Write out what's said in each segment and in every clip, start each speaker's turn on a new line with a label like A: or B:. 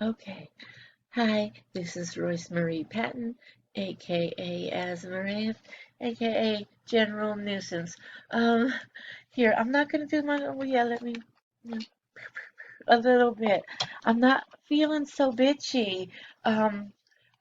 A: Okay. Hi, this is Royce Marie Patton, aka Asmarath, aka General Nuisance. Um, Here, I'm not gonna do my, oh yeah, let me, mm, a little bit. I'm not feeling so bitchy. Um,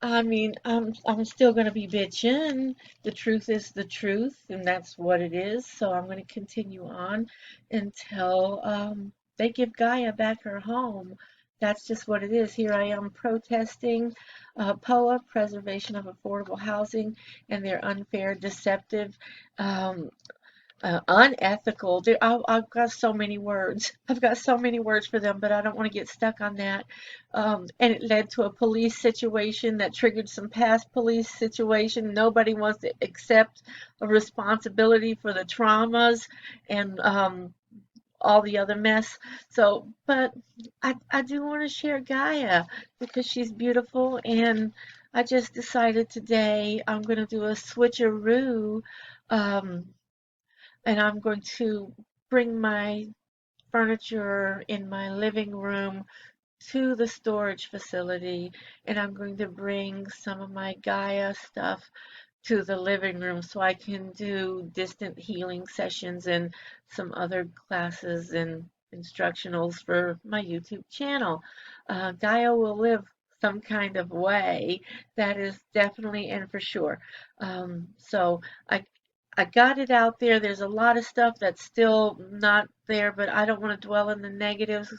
A: I'm still gonna be bitching. The truth is the truth, and that's what it is. So I'm gonna continue on until they give Gaia back her home. That's just what it is. Here I am protesting POA, Preservation of Affordable Housing, and their unfair, deceptive, um, unethical. I've got so many words. I've got so many words for them, but I don't want to get stuck on that. And it led to a police situation that triggered some past police situation. Nobody wants to accept a responsibility for the traumas and all the other mess. So, but I do want to share Gaia because she's beautiful, and I just decided today I'm going to do a switcheroo. Um, and I'm going to bring my furniture in my living room to the storage facility, and I'm going to bring some of my Gaia stuff to the living room so I can do distant healing sessions and some other classes and instructionals for my YouTube channel. Gaia will live some kind of way, that is definitely and for sure. So I got it out there. There's a lot of stuff that's still not there, but I don't want to dwell in the negatives.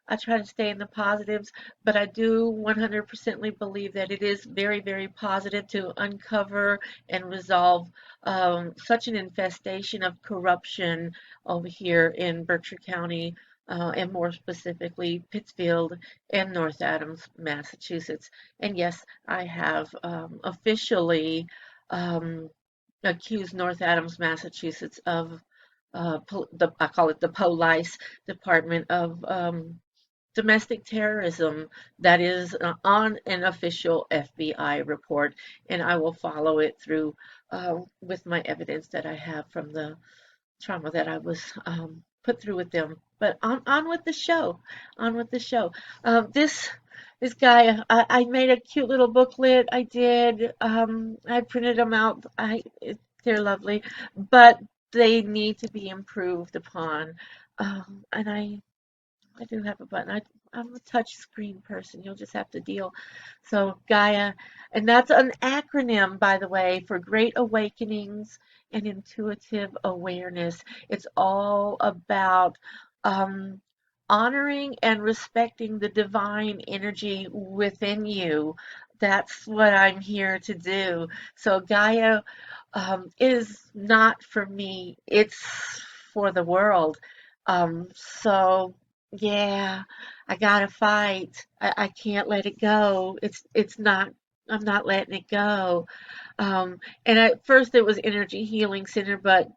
A: I try to stay in the positives, but I do 100% believe that it is very, very positive to uncover and resolve such an infestation of corruption over here in Berkshire County, and more specifically Pittsfield and North Adams, Massachusetts. And yes, I have officially um, accused North Adams, Massachusetts of I call it the police department of domestic terrorism. That is on an official FBI report, and I will follow it through with my evidence that I have from the trauma that I was put through with them. But on with the show, on with the show. This guy, I made a cute little booklet. I did. I printed them out. They're lovely, but they need to be improved upon. And I do have a button. I'm a touch screen person. You'll just have to deal. So Gaia, and that's an acronym, by the way, for Great Awakenings and Intuitive Awareness. It's all about um, honoring and respecting the divine energy within you. That's what I'm here to do. So Gaia is not for me. It's for the world. So yeah, I gotta fight. I can't let it go. It's not. I'm not letting it go. And at first it was Energy Healing Center, but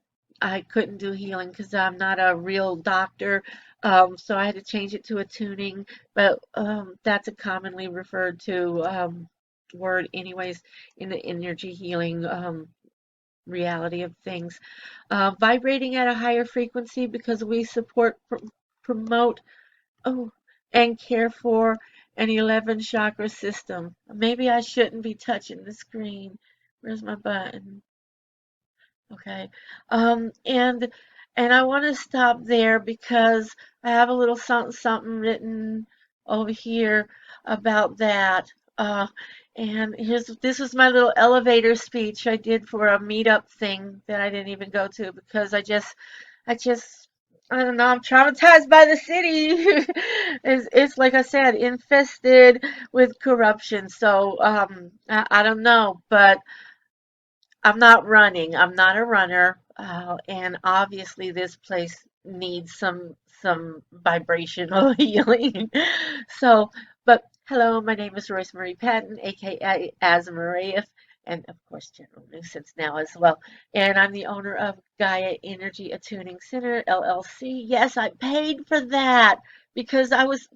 A: I couldn't do healing because I'm not a real doctor. So I had to change it to Attuning, but that's a commonly referred to word, anyways, in the energy healing reality of things. Vibrating at a higher frequency because we support, promote, oh, and care for an 11 chakra system. Maybe I shouldn't be touching the screen. Where's my button? Okay. And I want to stop there because I have a little something something written over here about that. Uh, and this was my little elevator speech I did for a meetup thing that I didn't even go to because I just I don't know, I'm traumatized by the city. It's like I said, infested with corruption. So I don't know, but I'm not running. I'm not a runner, and obviously this place needs some vibrational healing. So, but hello, my name is Royce Marie Patton, aka Asmarath, and of course General Nuisance now as well. And I'm the owner of Gaia Energy Attuning Center LLC. Yes, I paid for that because I was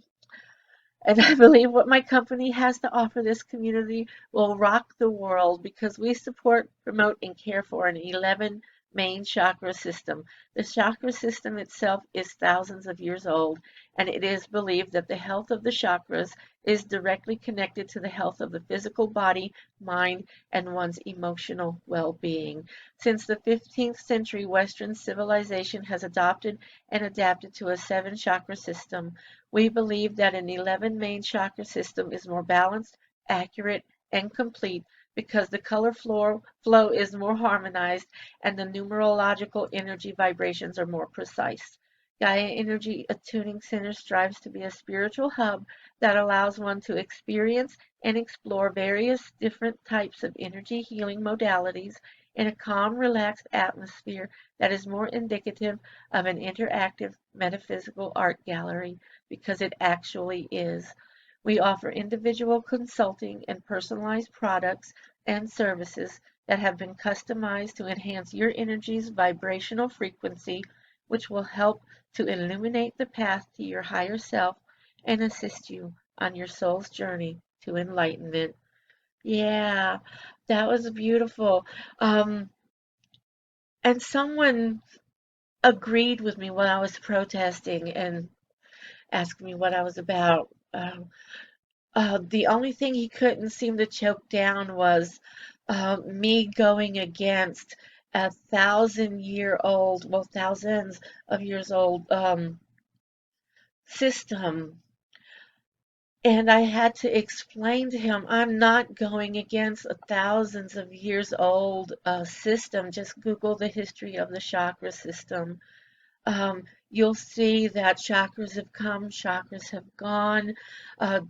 A: and I believe what my company has to offer this community will rock the world because we support, promote, and care for an 11 main chakra system. The chakra system itself is thousands of years old, and it is believed that the health of the chakras is directly connected to the health of the physical body, mind, and one's emotional well-being. Since the 15th century, Western civilization has adopted and adapted to a seven chakra system. We believe that an 11 main chakra system is more balanced, accurate, and complete because the color flow is more harmonized and the numerological energy vibrations are more precise. Gaia Energy Attuning Center strives to be a spiritual hub that allows one to experience and explore various different types of energy healing modalities in a calm, relaxed atmosphere that is more indicative of an interactive metaphysical art gallery because it actually is. We offer individual consulting and personalized products and services that have been customized to enhance your energy's vibrational frequency, which will help to illuminate the path to your higher self and assist you on your soul's journey to enlightenment. Yeah, that was beautiful. Um, and someone agreed with me when I was protesting and asked me what I was about. The only thing he couldn't seem to choke down was me going against a 1,000-year old, well, thousands of years old system. And I had to explain to him, I'm not going against a thousands of years old system. Just Google the history of the chakra system. You'll see that chakras have come, chakras have gone.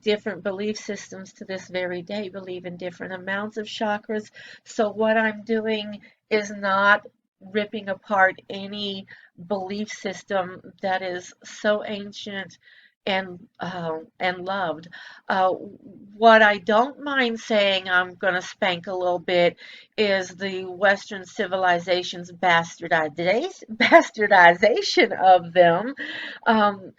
A: Different belief systems to this very day believe in different amounts of chakras. So what I'm doing is not ripping apart any belief system that is so ancient and loved. What I don't mind saying I'm going to spank a little bit is the Western civilization's bastardization of them. Um,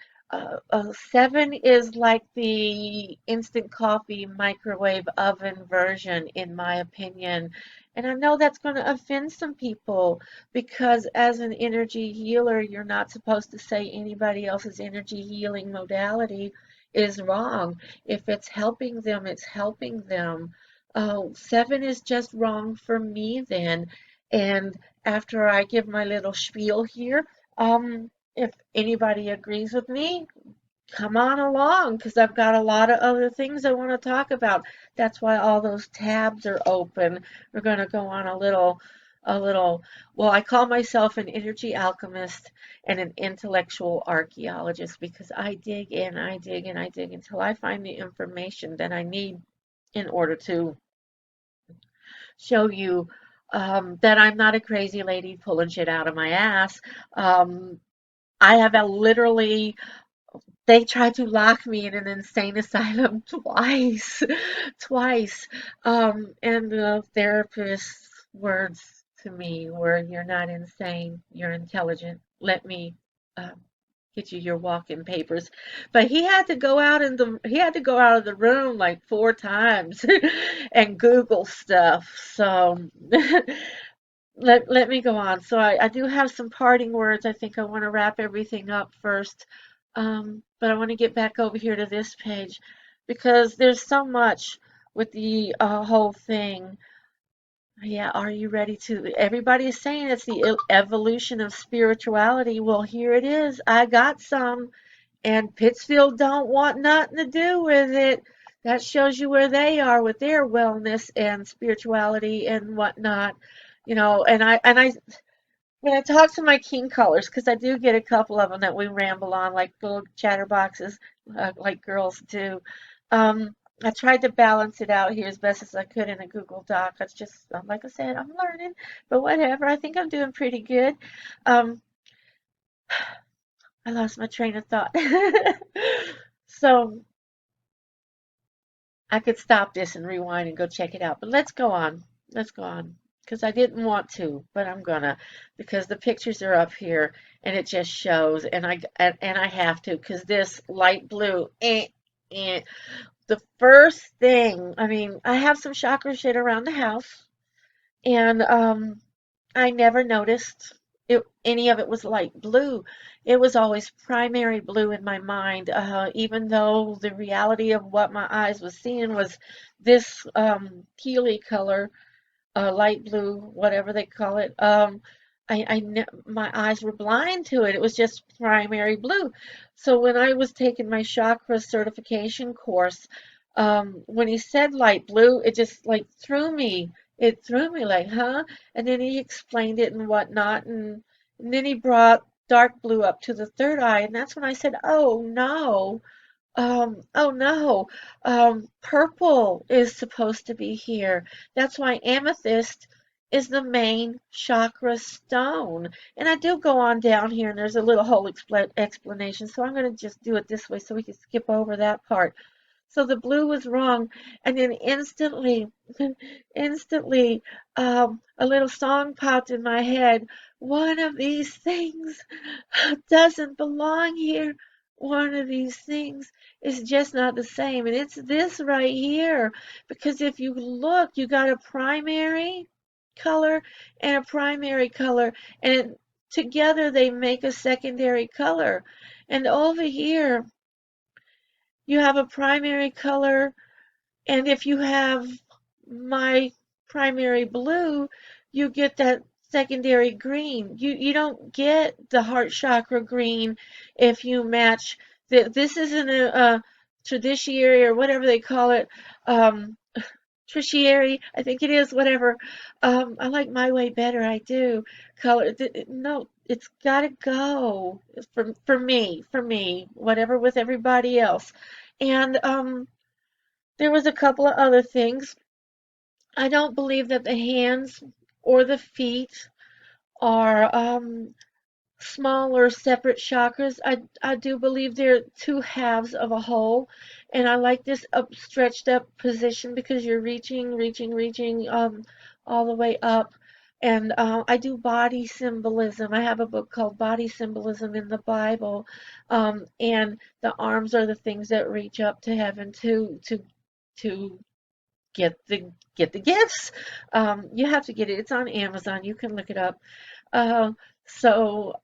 A: seven is like the instant coffee microwave oven version, in my opinion. And I know that's going to offend some people because, as an energy healer, you're not supposed to say anybody else's energy healing modality is wrong. If it's helping them, it's helping them. Oh, seven is just wrong for me then. And after I give my little spiel here, if anybody agrees with me, come on along because I've got a lot of other things I want to talk about. That's why all those tabs are open. We're going to go on a little, well, I call myself an energy alchemist and an intellectual archaeologist because I dig and I dig and I dig until I find the information that I need in order to show you that I'm not a crazy lady pulling shit out of my ass. Um, I have literally, they tried to lock me in an insane asylum twice, twice. And the therapist's words to me were, "You're not insane, you're intelligent. Let me uh, get you your walk-in papers." But he had to go out of the room like 4 times and Google stuff. So let me go on. So I do have some parting words. I think I want to wrap everything up first. But I want to get back over here to this page because there's so much with the whole thing. Yeah, are you ready to? Everybody is saying it's the evolution of spirituality. Well, here it is. I got some, and Pittsfield don't want nothing to do with it. That shows you where they are with their wellness and spirituality and whatnot. And I when I talk to my king callers, because I do get a couple of them that we ramble on like little chatterboxes, like girls do. I tried to balance it out here as best as I could in a Google Doc. It's just, like I said, I'm learning, but whatever. I think I'm doing pretty good. Um, I lost my train of thought. So I could stop this and rewind and go check it out. But let's go on. Let's go on. Because I didn't want to, but I'm gonna. Because the pictures are up here and it just shows. And I have to. Because this light blue, eh. The first thing, I mean, I have some chakra shit around the house. And I never noticed any of it was light blue. It was always primary blue in my mind, even though the reality of what my eyes was seeing was this tealy color, light blue, whatever they call it. My eyes were blind to it. It was just primary blue. So when I was taking my chakra certification course, when he said light blue, it just like threw me. It threw me like, huh? And then he explained it and whatnot, and then he brought dark blue up to the third eye, and that's when I said, oh no. Oh no, purple is supposed to be here. That's why amethyst is the main chakra stone. And I do go on down here, and there's a little whole explanation. So I'm going to just do it this way so we can skip over that part. So the blue was wrong, and then instantly, a little song popped in my head. One of these things doesn't belong here. One of these things is just not the same, and it's this right here. Because if you look, you got a primary color and a primary color, and together they make a secondary color. And over here, you have a primary color, and if you have my primary blue, you get that secondary green. You don't get the heart chakra green if you match this isn't a tertiary or whatever they call it. Tertiary, I think it is, whatever. I like my way better, I do. Color, no, it's gotta go for me, whatever with everybody else. And there was a couple of other things. I don't believe that the hands or the feet are small or separate chakras. I do believe they're two halves of a whole, and I like this stretched up position because you're reaching all the way up. And I do body symbolism. I have a book called Body Symbolism in the Bible, and the arms are the things that reach up to heaven to get the gifts. You have to get it. It's on Amazon. You can look it up. Uh, so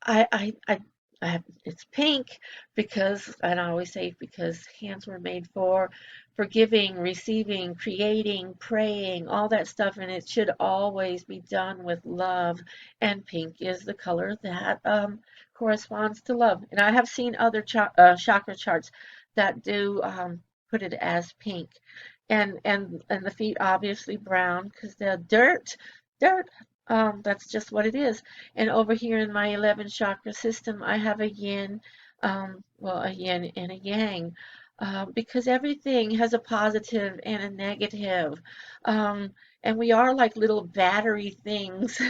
A: I I have, it's pink because, and I always say because hands were made for forgiving, receiving, creating, praying, all that stuff, and it should always be done with love. And pink is the color that corresponds to love. And I have seen other chakra charts that do put it as pink, and the feet obviously brown because they're dirt. That's just what it is. And over here in my 11 chakra system, I have a yin, well, a yin and a yang, because everything has a positive and a negative. Um, and we are like little battery things.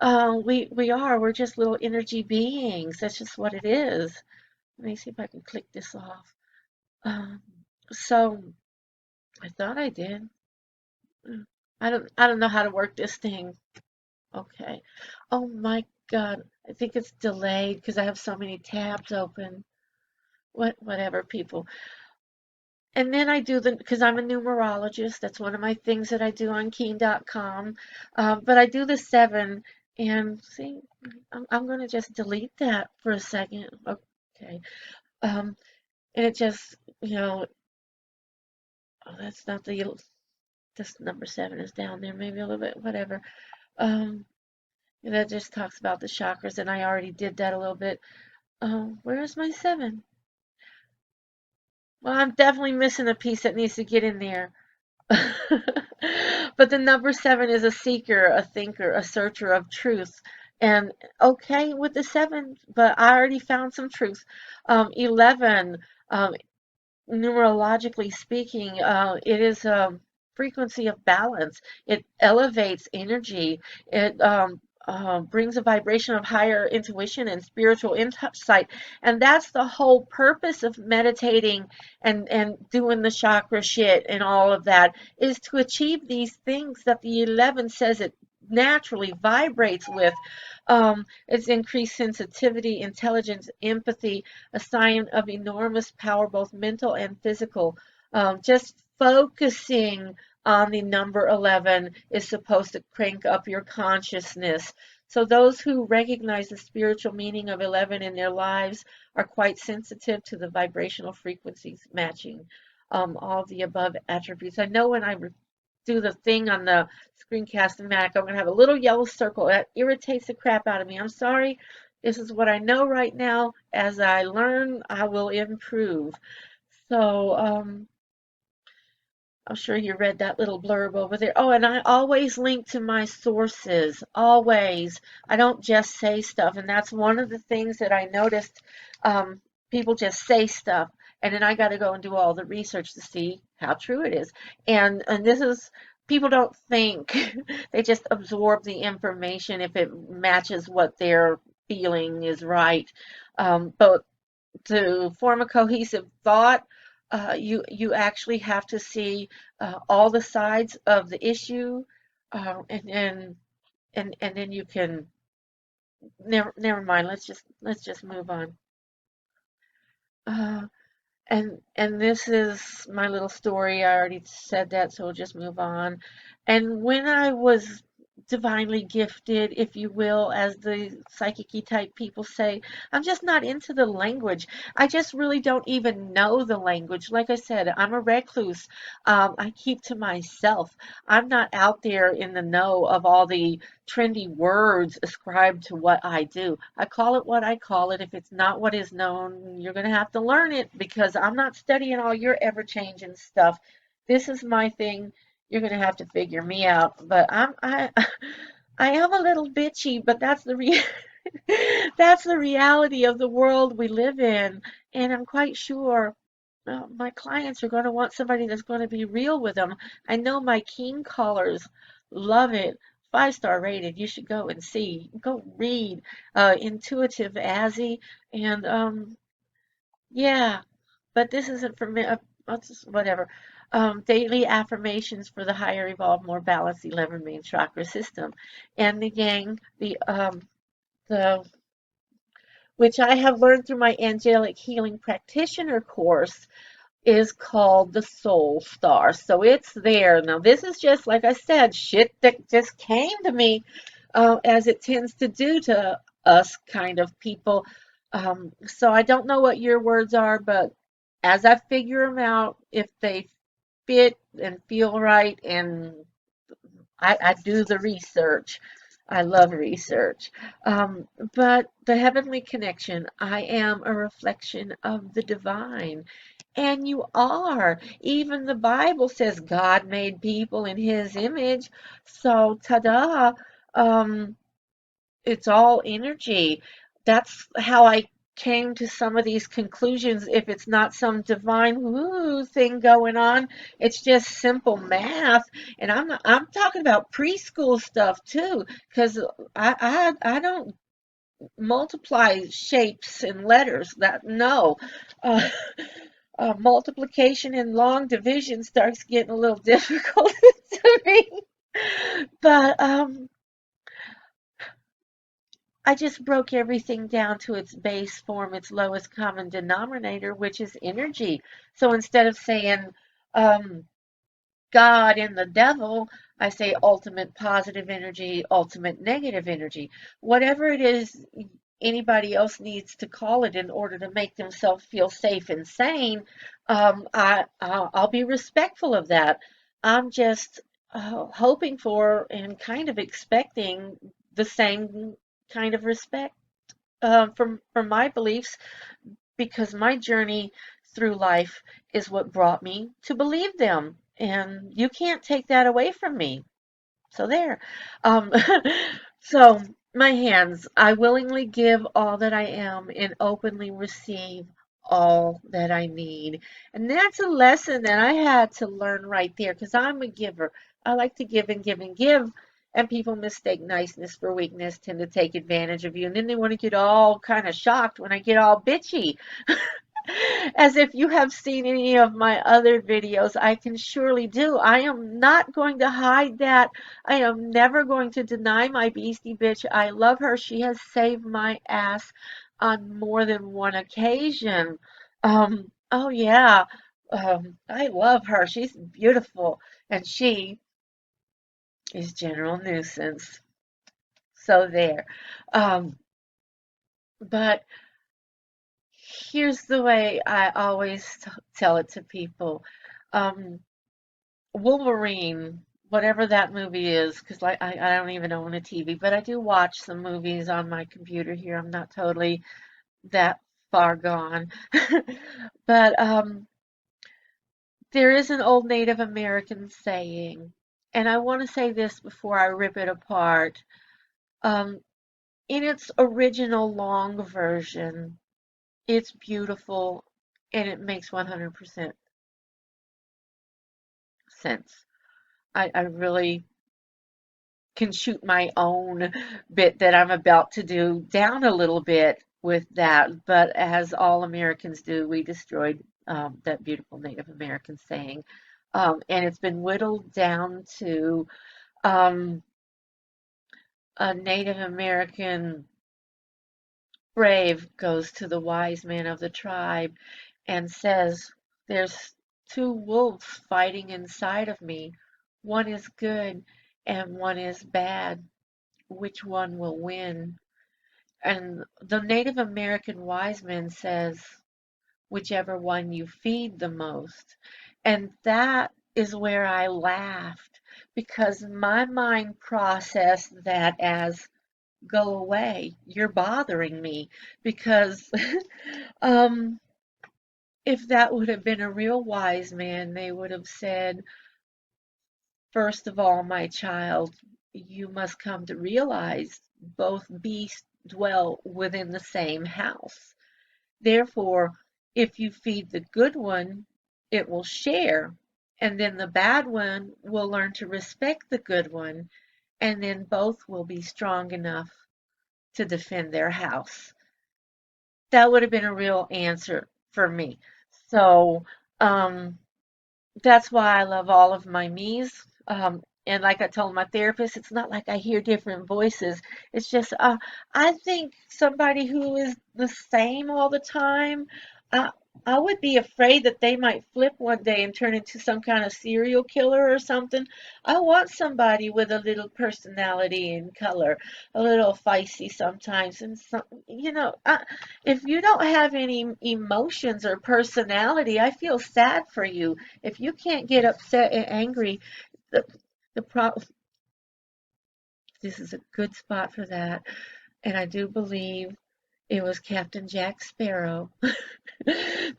A: We are. We're just little energy beings. That's just what it is. Let me see if I can click this off. Um, so I thought I did. I don't know how to work this thing. Okay. Oh my God. I think it's delayed because I have so many tabs open. Whatever, people. And then I do because I'm a numerologist. That's one of my things that I do on keen.com. But I do the seven, and see, I'm going to just delete that for a second. Okay. Um, and it just, oh, that's not this number seven is down there, maybe a little bit, whatever. Um, that just talks about the chakras, and I already did that a little bit. Where's my seven? Well, I'm definitely missing a piece that needs to get in there. But the number seven is a seeker, a thinker, a searcher of truth. And okay with the seven, but I already found some truth. 11, um, numerologically speaking, it is a frequency of balance. It elevates energy. It brings a vibration of higher intuition and spiritual insight. And that's the whole purpose of meditating and doing the chakra shit and all of that is to achieve these things that the 11 says it naturally vibrates with. It's increased sensitivity, intelligence, empathy, a sign of enormous power, both mental and physical. Just focusing on the number 11 is supposed to crank up your consciousness. So those who recognize the spiritual meaning of 11 in their lives are quite sensitive to the vibrational frequencies matching all the above attributes. I know when I do the thing on the screencast-o-matic, I'm going to have a little yellow circle. That irritates the crap out of me. I'm sorry. This is what I know right now. As I learn, I will improve. So, I'm sure you read that little blurb over there. Oh, and I always link to my sources. Always. I don't just say stuff. And that's one of the things that I noticed. People just say stuff. And then I got to go and do all the research to see how true it is. And this is, people don't think. They just absorb the information if it matches what they're feeling is right. But to form a cohesive thought, you actually have to see all the sides of the issue, and then you can never mind. Let's just move on. Uh, and this is my little story. I already said that, so we'll just move on. And when I was divinely gifted, if you will, as the psychic type people say, I'm just not into the language. I just really don't even know the language. Like I said, I'm a recluse. I keep to myself. I'm not out there in the know of all the trendy words ascribed to what I do. I call it what I call it. If it's not what is known, you're going to have to learn it because I'm not studying all your ever-changing stuff. This is my thing. You're going to have to figure me out. But I am a little bitchy, but that's that's the reality of the world we live in. And I'm quite sure my clients are going to want somebody that's going to be real with them. I know my keen callers love it. 5-star rated. You should go and see. Go read Intuitive Azzy. And yeah, but this isn't for me. Whatever. Daily affirmations for the higher evolved, more balanced 11 main chakra system. And the yang, the which I have learned through my angelic healing practitioner course, is called the Soul Star. So it's there. Now, this is just, like I said, shit that just came to me, as it tends to do to us kind of people. So I don't know what your words are, but as I figure them out, if they fit and feel right, and I do the research. I love research. Um, but the heavenly connection, I am a reflection of the divine. And you are. Even the Bible says God made people in his image. So, ta-da, um, it's all energy. That's how I came to some of these conclusions. If it's not some divine woo thing going on, it's just simple math. And I'm talking about preschool stuff too, because I don't multiply shapes and letters. That no. Uh, Multiplication and long division starts getting a little difficult to me. But I just broke everything down to its base form, its lowest common denominator, which is energy. So instead of saying God and the devil, I say ultimate positive energy, ultimate negative energy. Whatever it is anybody else needs to call it in order to make themselves feel safe and sane, I'll be respectful of that. I'm just hoping for and kind of expecting the same kind of respect from my beliefs, because my journey through life is what brought me to believe them. And you can't take that away from me. So there. Um, so my hands, I willingly give all that I am and openly receive all that I need. And that's a lesson that I had to learn right there because I'm a giver. I like to give and give and give. And people mistake niceness for weakness, tend to take advantage of you. And then they want to get all kind of shocked when I get all bitchy. As if you have seen any of my other videos, I can surely do. I am not going to hide that. I am never going to deny my beastie bitch. I love her. She has saved my ass on more than one occasion. Oh yeah. I love her. She's beautiful, and she is general nuisance. So there. Um, but here's the way I always tell it to people. Um, Wolverine, whatever that movie is, because like I don't even own a TV, but I do watch some movies on my computer here. I'm not totally that far gone. But there is an old Native American saying, and I want to say this before I rip it apart. Um, in its original long version, it's beautiful and it makes 100% sense. I really can shoot my own bit that I'm about to do down a little bit with that, but as all Americans do, we destroyed that beautiful Native American saying. And it's been whittled down to um, a Native American brave goes to the wise man of the tribe and says, there's two wolves fighting inside of me. One is good and one is bad. Which one will win? And the Native American wise man says, whichever one you feed the most. And that is where I laughed because my mind processed that as go away, you're bothering me. Because um, if that would have been a real wise man, they would have said, first of all, my child, you must come to realize both beasts dwell within the same house. Therefore, if you feed the good one, it will share, and then the bad one will learn to respect the good one, and then both will be strong enough to defend their house. That would have been a real answer for me. So, um, that's why I love all of my me's. And like I told my therapist, it's not like I hear different voices. It's just, I think somebody who is the same all the time, I, I would be afraid that they might flip one day and turn into some kind of serial killer or something. I want somebody with a little personality and color, a little feisty sometimes, and some, if you don't have any emotions or personality, I feel sad for you. If you can't get upset and angry, the the pro this is a good spot for that. And I do believe it was Captain Jack Sparrow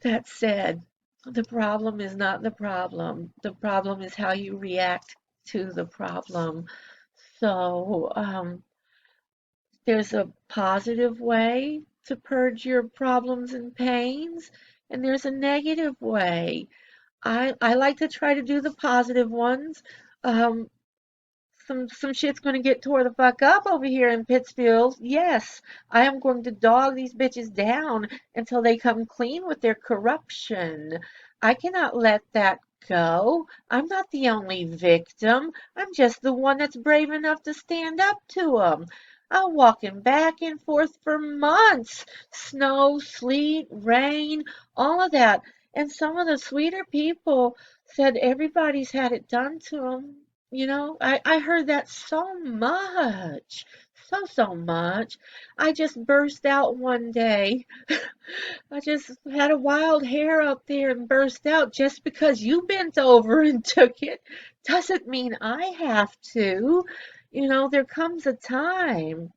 A: that said, the problem is not the problem. The problem is how you react to the problem. So, there's a positive way to purge your problems and pains, and there's a negative way. I like to try to do the positive ones. Um, some shit's gonna get tore the fuck up over here in Pittsfield. Yes, I am going to dog these bitches down until they come clean with their corruption. I cannot let that go. I'm not the only victim. I'm just the one that's brave enough to stand up to them. I'm walking back and forth for months. Snow, sleet, rain, all of that. And some of the sweeter people said everybody's had it done to them. I heard that so much, so much. I just burst out one day. I just had a wild hair up there and burst out. Just because you bent over and took it doesn't mean I have to. There comes a time.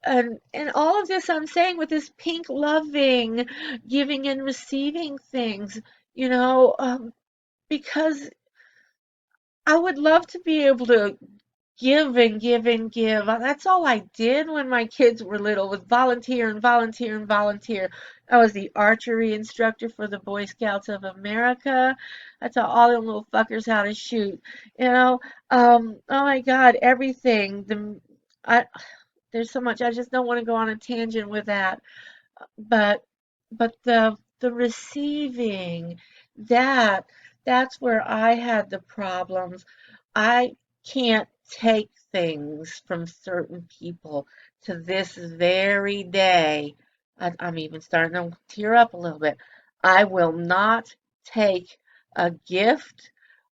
A: And all of this I'm saying with this pink loving, giving and receiving things, because I would love to be able to give and give and give. That's all I did when my kids were little, was volunteer and volunteer and volunteer. I was the archery instructor for the Boy Scouts of America. I taught all them little fuckers how to shoot. You know, oh my God, everything. I, there's so much. I just don't want to go on a tangent with that. But the receiving, that that's where I had the problems. I can't take things from certain people to this very day. I'm even starting to tear up a little bit. I will not take a gift,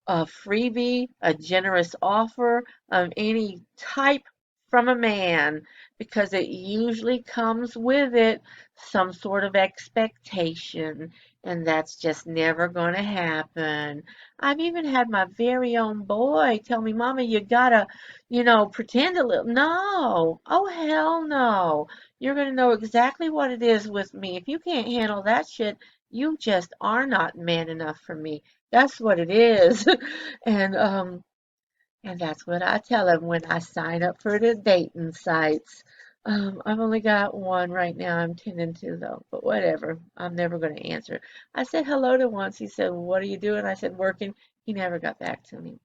A: a freebie, a generous offer of any type from a man, because it usually comes with it some sort of expectation, and that's just never going to happen. I've even had my very own boy tell me, Mama, you gotta, pretend a little. No. Oh, hell no. You're going to know exactly what it is with me. If you can't handle that shit, you just are not man enough for me. That's what it is. And that's what I tell him when I sign up for the dating sites. I've only got one right now I'm tending to though, but whatever. I'm never going to answer. I said hello to once. He said, well, "What are you doing?" I said, "Working." He never got back to me.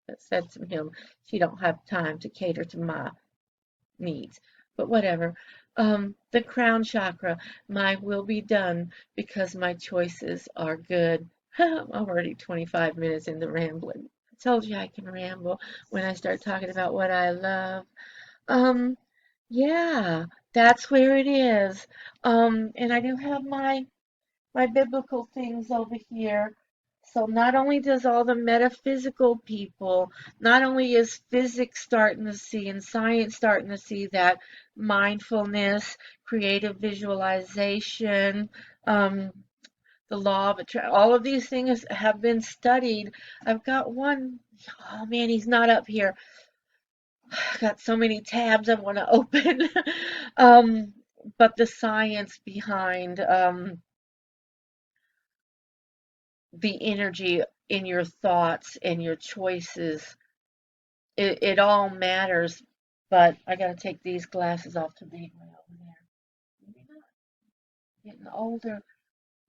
A: I said to him, "She don't have time to cater to my needs." But whatever. The crown chakra, my will be done because my choices are good. I'm already 25 minutes into rambling. I told you I can ramble when I start talking about what I love. Um, yeah, that's where it is. And I do have my biblical things over here. So not only does all the metaphysical people, not only is physics starting to see and science starting to see that mindfulness, creative visualization, um, the law of attraction, all of these things have been studied. I've got one, oh man, he's not up here. I've got so many tabs I want to open. um, but the science behind the energy in your thoughts and your choices. It all matters, but I gotta take these glasses off to read way over there. Maybe not. Getting older.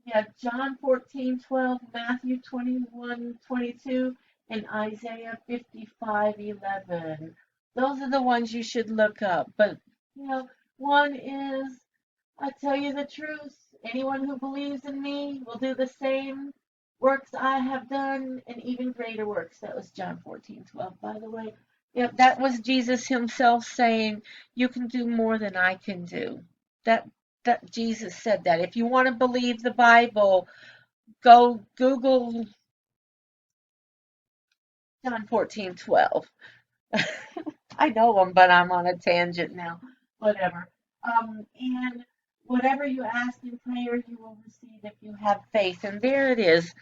A: Yeah, John 14:12, Matthew 21:22, and Isaiah 55:11. Those are the ones you should look up. But, one is, I tell you the truth, anyone who believes in me will do the same works I have done and even greater works. That was John 14:12, by the way. Yeah, that was Jesus himself saying, you can do more than I can do. That that Jesus said that. If you want to believe the Bible, go Google John 14:12. I know them, but I'm on a tangent now. Whatever. And whatever you ask in prayer, you will receive if you have faith. And there it is.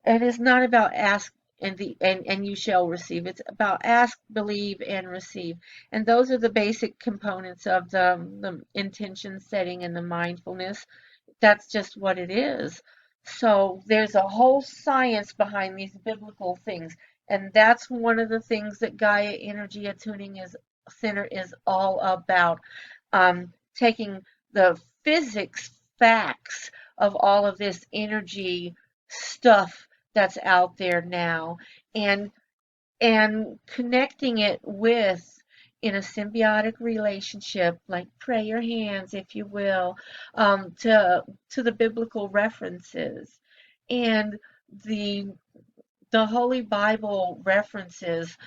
A: It is not about ask and you shall receive. It's about ask, believe, and receive. And those are the basic components of the intention setting and the mindfulness. That's just what it is. So there's a whole science behind these biblical things. And that's one of the things that Gaia Energy Attuning Center is all about. Taking the physics facts of all of this energy stuff that's out there now and connecting it with in a symbiotic relationship, like prayer hands, if you will, to the biblical references and the the Holy Bible references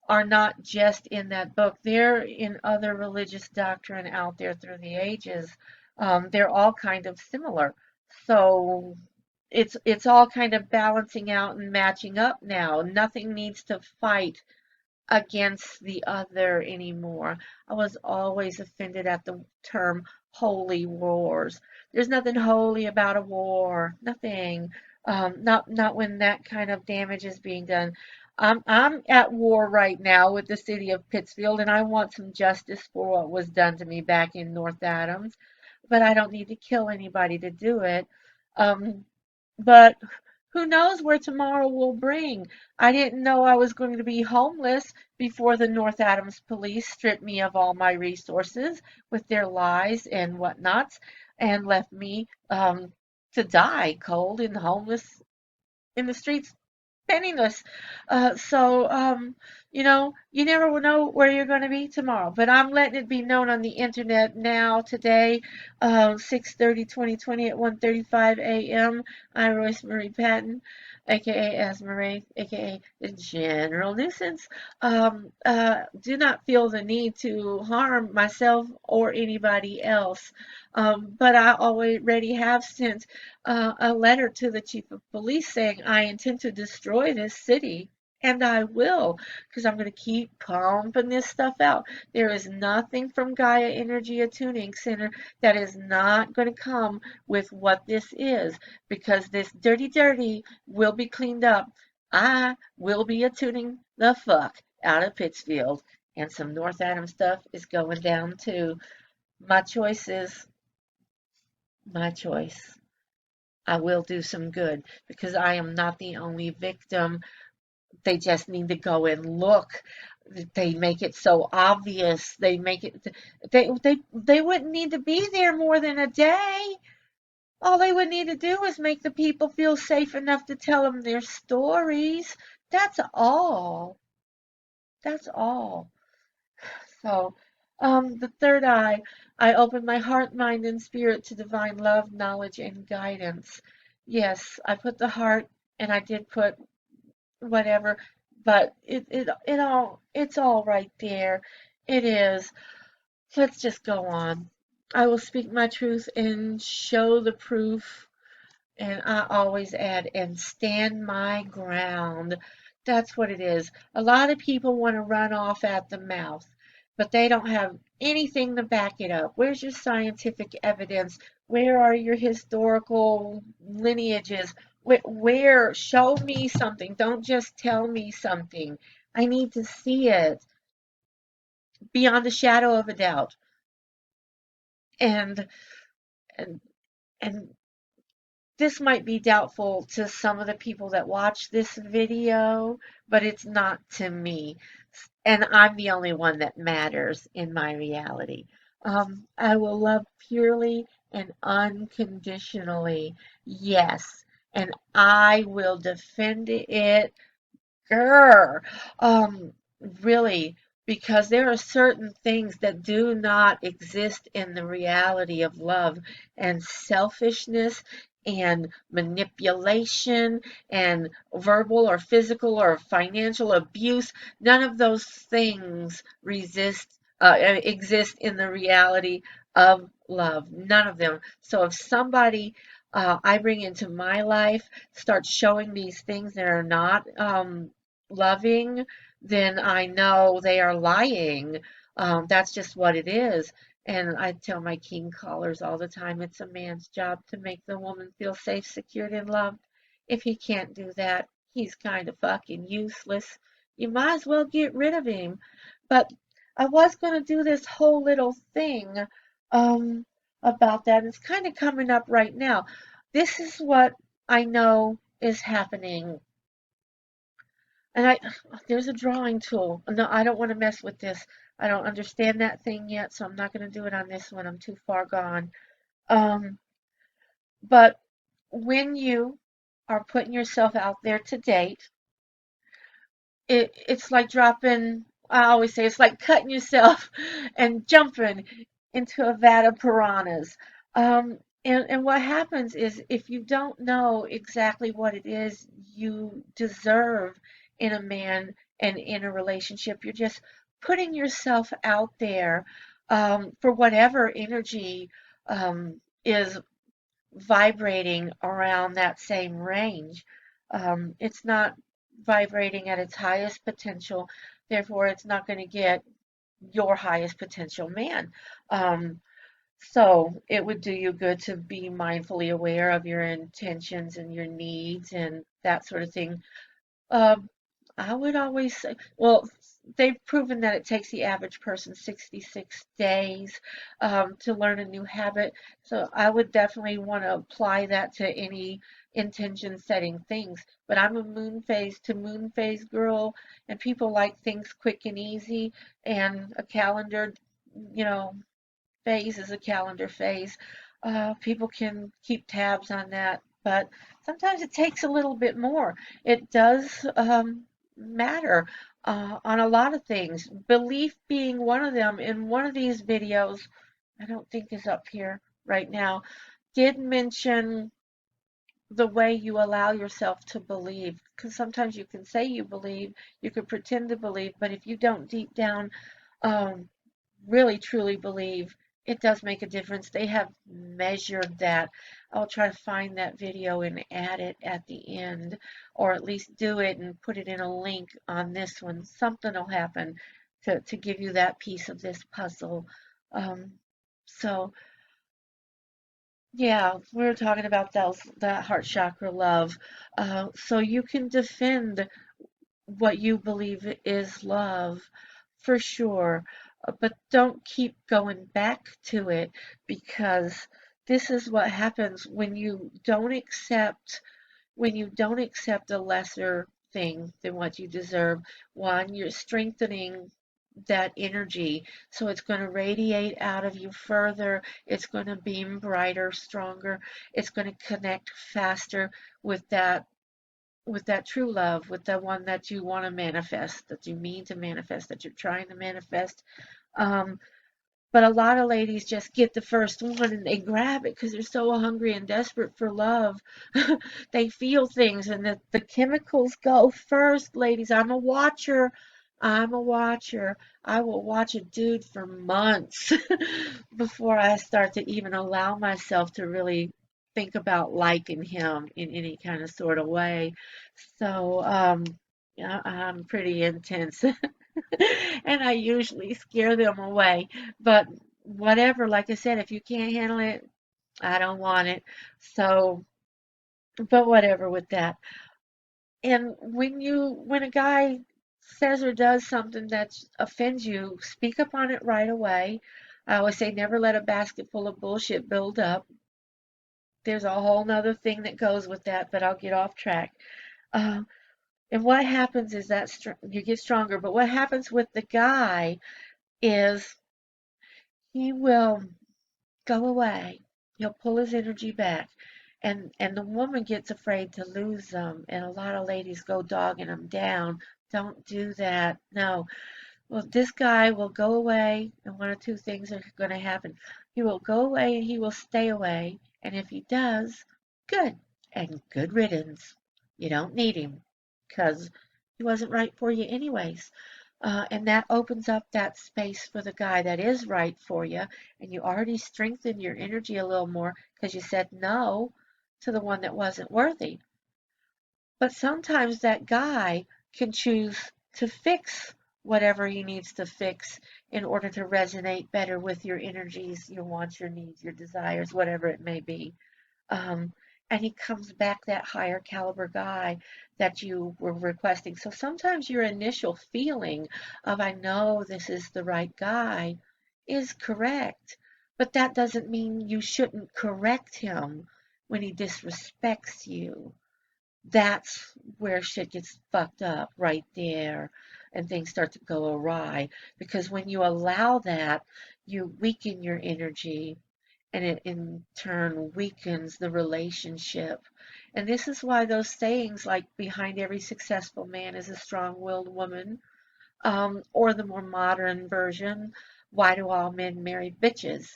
A: are not just in that book. They're in other religious doctrine out there through the ages. They're all kind of similar. So it's all kind of balancing out and matching up now. Nothing needs to fight against the other anymore. I was always offended at the term holy wars. There's nothing holy about a war. Nothing. Not when that kind of damage is being done. I'm at war right now with the city of Pittsfield, and I want some justice for what was done to me back in North Adams. But I don't need to kill anybody to do it. Um, but who knows where tomorrow will bring? I didn't know I was going to be homeless before the North Adams police stripped me of all my resources with their lies and whatnots and left me to die cold and homeless in the streets penniless. You never know where you're going to be tomorrow. But I'm letting it be known on the internet now, today, 6/30/2020 at 1:35 a.m. I'm Royce Marie Patton. aka Asmarae, aka the general nuisance. Do not feel the need to harm myself or anybody else. But I already have sent a letter to the chief of police saying I intend to destroy this city. And I will, because I'm going to keep pumping this stuff out. There is nothing from Gaia Energy Attuning Center that is not going to come with what this is, because this dirty will be cleaned up. I will be attuning the fuck out of Pittsfield, and some North Adam stuff is going down too. My choice is my choice. I will do some good because I am not the only victim. They just need to go and look. They make it so obvious. They make it. They wouldn't need to be there more than a day. All they would need to do is make the people feel safe enough to tell them their stories. That's all. That's all. So, the third eye, I open my heart, mind, and spirit to divine love, knowledge, and guidance. Yes, I put the heart, and I did put whatever, but it's all right there. It is. Let's just go on. I will speak my truth and show the proof. And I always add, and stand my ground. That's what it is. A lot of people want to run off at the mouth, but they don't have anything to back it up. Where's your scientific evidence? Where are your historical lineages? Show me something. Don't just tell me something. I need to see it beyond a shadow of a doubt. And and and this might be doubtful to some of the people that watch this video, but it's not to me. And I'm the only one that matters in my reality. I will love purely and unconditionally. Yes. And I will defend it. Grr. Um, really, because there are certain things that do not exist in the reality of love, and selfishness and manipulation and verbal or physical or financial abuse, none of those things exist in the reality of love. None of them. So if somebody I bring into my life starts showing these things that are not loving, then I know they are lying. That's just what it is. And I tell my king callers all the time, it's a man's job to make the woman feel safe, secured, and loved. If he can't do that, he's kind of fucking useless. You might as well get rid of him. But I was going to do this whole little thing um, about that. It's kind of coming up right now. This is what I know is happening. And there's a drawing tool. No, I don't want to mess with this. I don't understand that thing yet, so I'm not going to do it on this one. I'm too far gone. Um, but when you are putting yourself out there to date, it's like dropping, I always say it's like cutting yourself and jumping into a vat of piranhas. And what happens is if you don't know exactly what it is you deserve in a man and in a relationship, you're just putting yourself out there for whatever energy is vibrating around that same range. It's not vibrating at its highest potential, therefore, it's not going to get your highest potential man. So it would do you good to be mindfully aware of your intentions and your needs and that sort of thing. Um, I would always say, well, they've proven that it takes the average person 66 days to learn a new habit. So I would definitely want to apply that to any intention setting things. But I'm a moon phase to moon phase girl, and people like things quick and easy, and a calendar, you know, phase is a calendar phase. People can keep tabs on that, but sometimes it takes a little bit more. It does matter on a lot of things. Belief being one of them. In one of these videos, I don't think is up here right now, did mention the way you allow yourself to believe. Because sometimes you can say you believe, you can pretend to believe, but if you don't deep down um, really truly believe, it does make a difference. They have measured that. I'll try to find that video and add it at the end, or at least do it and put it in a link on this one. Something will happen to give you that piece of this puzzle. Um, so, yeah, we were talking about that heart chakra love. So you can defend what you believe is love for sure, but don't keep going back to it, because this is what happens when you don't accept a lesser thing than what you deserve. One, you're strengthening that energy, so it's going to radiate out of you further, it's going to beam brighter, stronger, it's going to connect faster with that true love, with the one that you want to manifest, that you mean to manifest, that you're trying to manifest. Um, but a lot of ladies just get the first one and they grab it because they're so hungry and desperate for love. They feel things and the chemicals go first, ladies. I'm a watcher. I'm a watcher. I will watch a dude for months before I start to even allow myself to really think about liking him in any kind of sort of way. So, yeah, I'm pretty intense. And I usually scare them away. But whatever, like I said, if you can't handle it, I don't want it. So, but whatever with that. And when a guy says or does something that offends you, speak up on it right away. I always say never let a basket full of bullshit build up. There's a whole nother thing that goes with that, but I'll get off track. Uh, and what happens is that you get stronger. But what happens with the guy is he will go away. He'll pull his energy back. And the woman gets afraid to lose them. And a lot of ladies go dogging them down. Don't do that. No. Well, this guy will go away, and one or two things are going to happen. He will go away and he will stay away. And if he does, good. And good riddance. You don't need him because he wasn't right for you anyways. And that opens up that space for the guy that is right for you. And you already strengthened your energy a little more because you said no to the one that wasn't worthy. But sometimes that guy can choose to fix whatever he needs to fix in order to resonate better with your energies, your wants, your needs, your desires, whatever it may be. Um, and he comes back that higher caliber guy that you were requesting. So sometimes your initial feeling of, I know this is the right guy, is correct. But that doesn't mean you shouldn't correct him when he disrespects you. That's where shit gets fucked up right there and things start to go awry. Because when you allow that, you weaken your energy and it in turn weakens the relationship. And this is why those sayings like behind every successful man is a strong-willed woman, or the more modern version, why do all men marry bitches?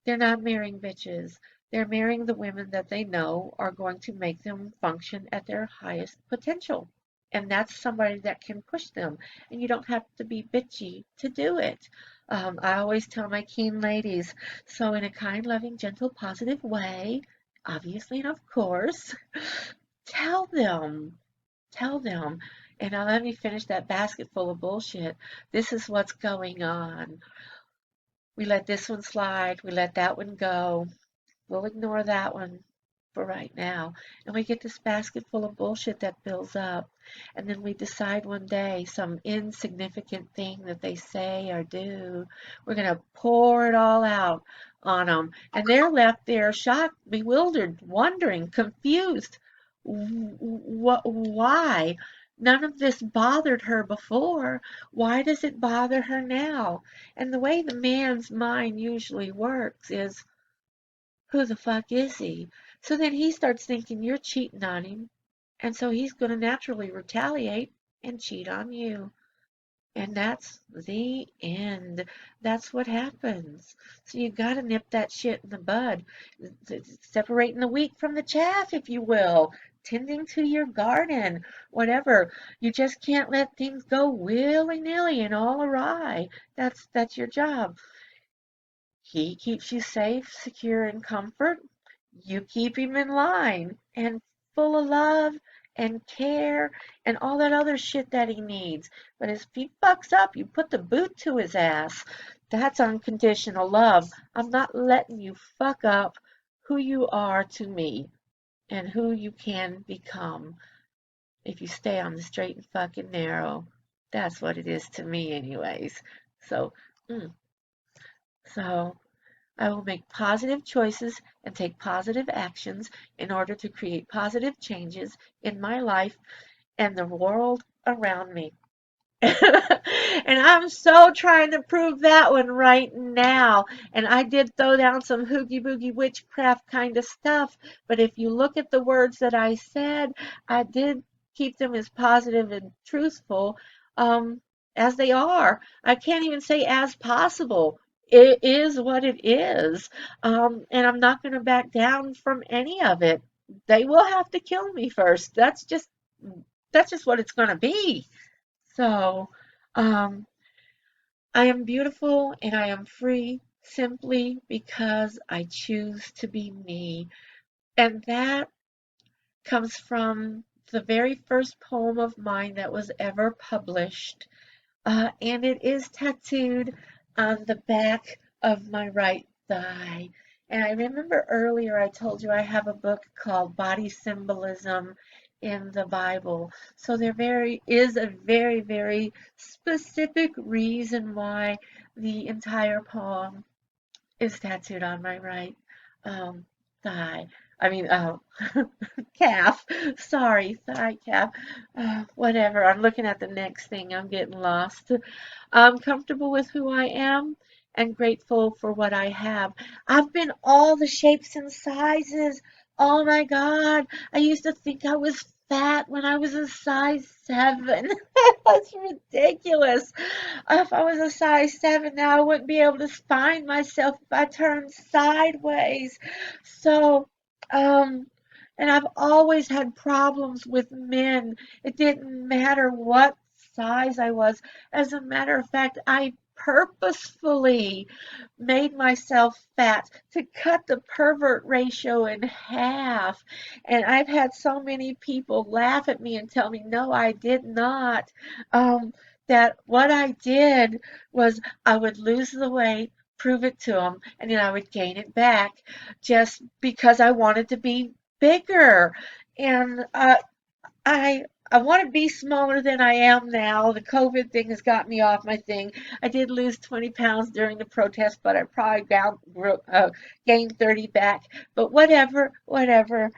A: They're not marrying bitches. They're marrying the women that they know are going to make them function at their highest potential. And that's somebody that can push them. And you don't have to be bitchy to do it. I always tell my keen ladies, so in a kind, loving, gentle, positive way, obviously and of course, tell them Tell them. And now let me finish that basket full of bullshit. This is what's going on. We let this one slide. We let that one go. We'll ignore that one for right now. And we get this basket full of bullshit that builds up. And then we decide one day some insignificant thing that they say or do, we're going to pour it all out on them. And they're left there shocked, bewildered, wondering, confused. Why? None of this bothered her before. Why does it bother her now? And the way the man's mind usually works is, who the fuck is he? So then he starts thinking you're cheating on him. And so he's going to naturally retaliate and cheat on you. And that's the end. That's what happens. So you got to nip that shit in the bud. Separating the wheat from the chaff, if you will. Tending to your garden, whatever. You just can't let things go willy-nilly and all awry. That's your job. He keeps you safe, secure, and comfort. You keep him in line and full of love and care and all that other shit that he needs. But if he fucks up, you put the boot to his ass. That's unconditional love. I'm not letting you fuck up who you are to me and who you can become if you stay on the straight and fucking narrow. That's what it is to me, anyways. So, mm, so I will make positive choices and take positive actions in order to create positive changes in my life and the world around me. And I'm so trying to prove that one right now. And I did throw down some hoogie boogie witchcraft kind of stuff. But if you look at the words that I said, I did keep them as positive and truthful as they are. I can't even say as possible. It is what it is. And I'm not going to back down from any of it. They will have to kill me first. That's just what it's going to be. So, um, I am beautiful and I am free simply because I choose to be me. And that comes from the very first poem of mine that was ever published. And it is tattooed on the back of my right thigh. And I remember earlier I told you I have a book called Body Symbolism in the Bible. So is a very, very specific reason why the entire poem is tattooed on my right um, thigh. I mean, calf. Sorry, thigh calf. Whatever. I'm looking at the next thing. I'm getting lost. I'm comfortable with who I am and grateful for what I have. I've been all the shapes and sizes. Oh my God. I used to think I was fat when I was a size 7. That's ridiculous. If I was a size 7 now, I wouldn't be able to find myself if I turned sideways. So, um, and I've always had problems with men. It didn't matter what size I was. As a matter of fact, I purposefully made myself fat to cut the pervert ratio in half. And I've had so many people laugh at me and tell me, no, I did not. Um, that what I did was I would lose the weight, prove it to them, and then I would gain it back just because I wanted to be bigger. And I I want to be smaller than I am now. The COVID thing has got me off my thing. I did lose 20 pounds during the protest, but I probably gained 30 back. But whatever, whatever.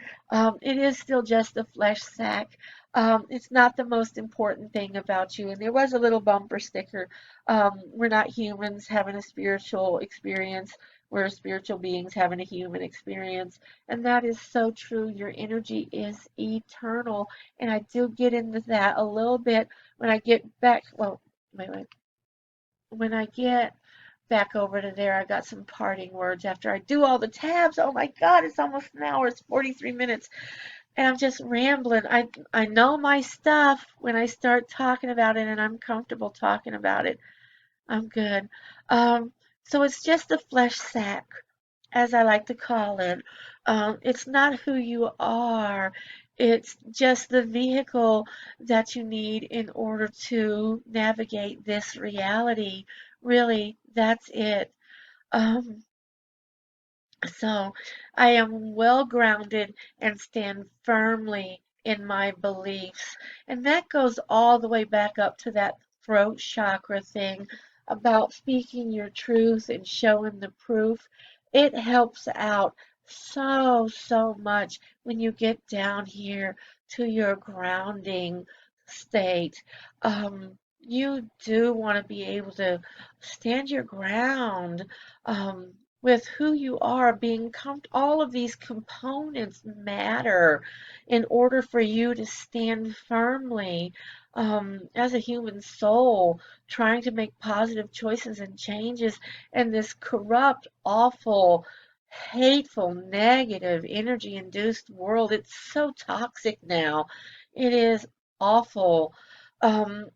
A: It is still just a flesh sack. It's not the most important thing about you. And there was a little bumper sticker. We're not humans having a spiritual experience. We're spiritual beings having a human experience. And that is so true. Your energy is eternal. And I do get into that a little bit when I get back. Well, wait. When I get back over to there, I got some parting words after I do all the tabs. Oh my God, it's almost an hour. It's 43 minutes. And I'm just rambling. I know my stuff when I start talking about it and I'm comfortable talking about it. I'm good. Um, so it's just a flesh sack, as I like to call it. It's not who you are. It's just the vehicle that you need in order to navigate this reality. Really, that's it. Um, so I am well grounded and stand firmly in my beliefs. And that goes all the way back up to that throat chakra thing about speaking your truth and showing the proof. It helps out so much when you get down here to your grounding state. You do want to be able to stand your ground. With who you are, being all of these components matter in order for you to stand firmly. as a human soul, trying to make positive choices and changes, and this corrupt, awful, hateful, negative, energy-induced world. It's so toxic now. It is awful. Um,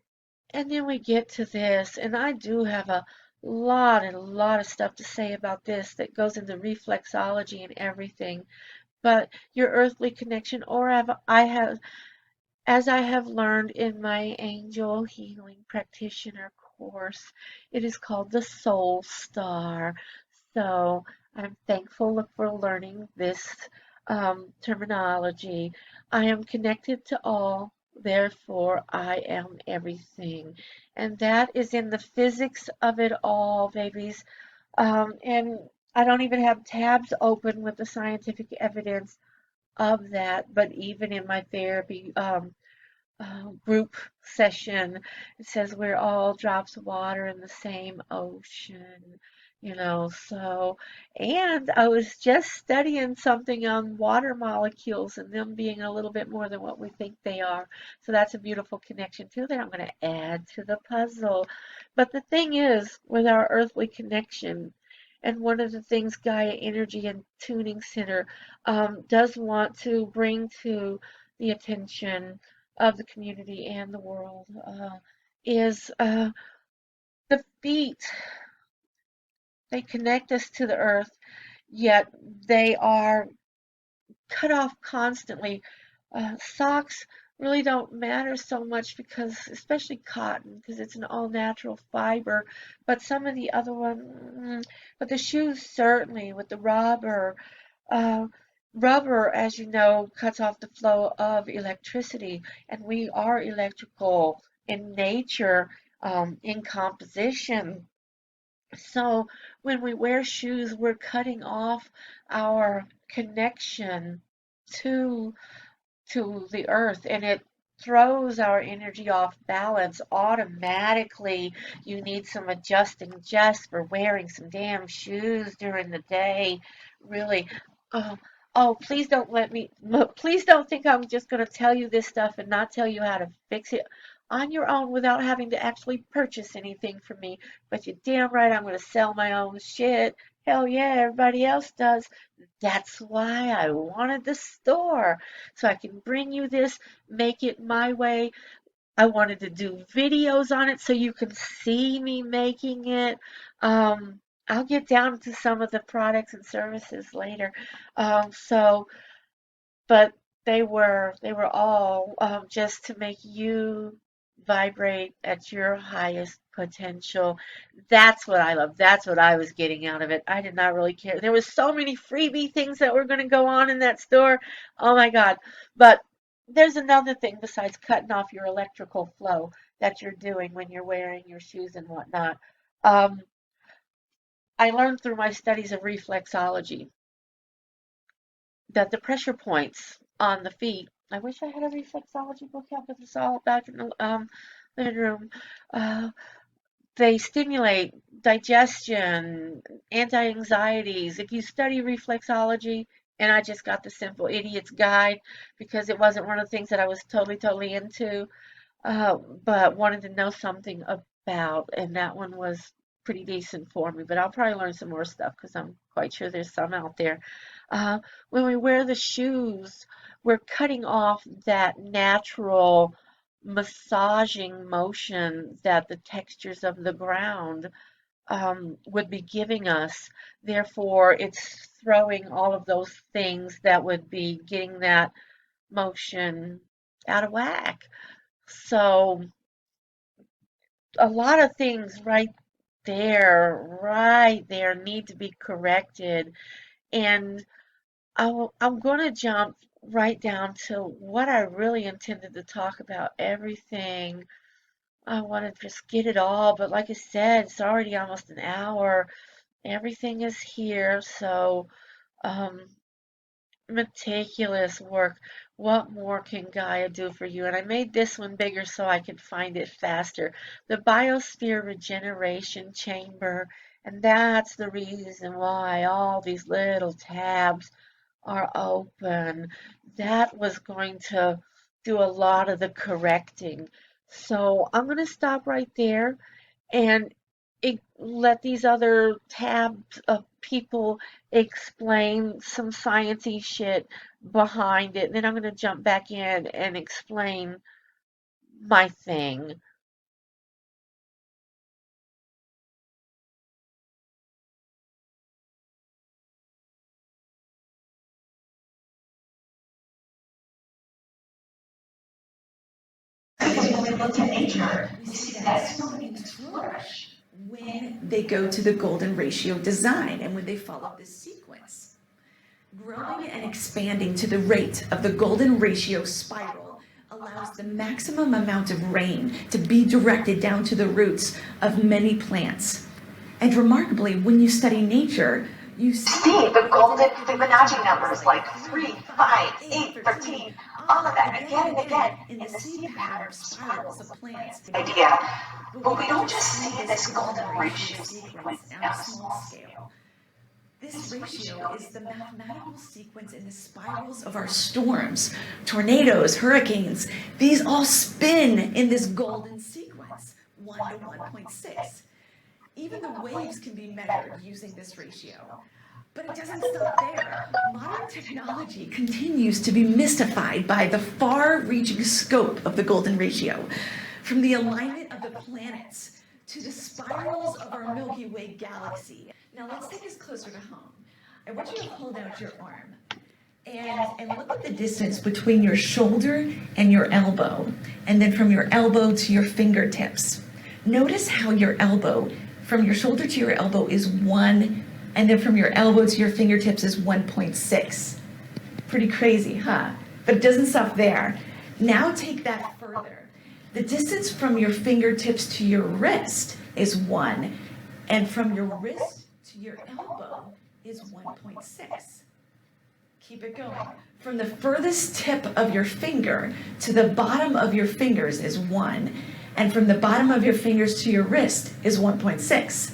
A: and then we get to this, and I do have a lot and a lot of stuff to say about this that goes into reflexology and everything. But your earthly connection, or as I have learned in my angel healing practitioner course, it is called the Soul Star. So I'm thankful for learning this terminology. I am connected to all, therefore I am everything. And that is in the physics of it all, babies. And I don't even have tabs open with the scientific evidence of that, but even in my therapy group session. It says we're all drops of water in the same ocean, so, and I was just studying something on water molecules and them being a little bit more than what we think they are. So that's a beautiful connection too that I'm going to add to the puzzle. But the thing is, with our earthly connection, and one of the things Gaia Energy and Tuning Center does want to bring to the attention of the community and the world is the feet. They connect us to the earth, yet they are cut off constantly. Socks really don't matter so much because, especially cotton, because it's an all natural fiber. But some of the other one, but the shoes certainly with the rubber. Uh, Rubber, as you know, cuts off the flow of electricity, and we are electrical in nature, in composition. So when we wear shoes, we're cutting off our connection to the earth, and it throws our energy off balance automatically. You need some adjusting just for wearing some damn shoes during the day. Really. Oh, oh, please don't please don't think I'm just going to tell you this stuff and not tell you how to fix it on your own without having to actually purchase anything from me. But you're damn right I'm going to sell my own shit. Hell yeah, everybody else does. That's why I wanted the store, so I can bring you this, make it my way. I wanted to do videos on it so you can see me making it. I'll get down to some of the products and services later. So, but they were all just to make you vibrate at your highest potential. That's what I love. That's what I was getting out of it. I did not really care. There was so many freebie things that were going to go on in that store. Oh my God. But there's another thing besides cutting off your electrical flow that you're doing when you're wearing your shoes and whatnot. Um, I learned through my studies of reflexology that the pressure points on the feet. I wish I had a reflexology book out, but it's all back in the living room. Uh, they stimulate digestion, anti-anxieties. If you study reflexology, and I just got the Simple Idiot's Guide because it wasn't one of the things that I was totally into, but wanted to know something about, and that one was pretty decent for me. But I'll probably learn some more stuff because I'm quite sure there's some out there. Uh, when we wear the shoes, we're cutting off that natural massaging motion that the textures of the ground would be giving us. Therefore, it's throwing all of those things that would be getting that motion out of whack. So a lot of things right there need to be corrected. And I'm going to jump right down to what I really intended to talk about. Everything. I want to just get it all, but like I said, it's already almost an hour. Everything is here, so um, meticulous work. What more can Gaia do for you? And I made this one bigger so I could find it faster. The Biosphere Regeneration Chamber. And that's the reason why all these little tabs are open. That was going to do a lot of the correcting. So I'm going to stop right there and let these other tabs of people explain some sciencey shit behind it. And then I'm going to jump back in and explain my thing.
B: Because when we look at nature, we see that so many things flourish when they go to the golden ratio design and when they follow this sequence. Growing and expanding to the rate of the golden ratio spiral allows the maximum amount of rain to be directed down to the roots of many plants. And remarkably, when you study nature, you see the golden Fibonacci numbers like 3, 5, 8, 13, all of that again and again in the seed pattern spirals of plants. Idea, but we don't just see this golden ratio sequence on a small scale. This ratio is the mathematical sequence in the spirals of our storms, tornadoes, hurricanes. These all spin in this golden sequence, 1 to 1.6. Even the waves can be measured using this ratio. But it doesn't stop there. Modern technology continues to be mystified by the far-reaching scope of the golden ratio, from the alignment of the planets to the spirals of our Milky Way galaxy. Now let's take this closer to home. I want you to hold out your arm and look at the distance between your shoulder and your elbow, and then from your elbow to your fingertips. Notice how your elbow, from your shoulder to your elbow is 1, and then from your elbow to your fingertips is 1.6. Pretty crazy, huh? But it doesn't stop there. Now take that further. The distance from your fingertips to your wrist is 1, and from your wrist to your elbow is 1.6. Keep it going. From the furthest tip of your finger to the bottom of your fingers is 1, and from the bottom of your fingers to your wrist is 1.6.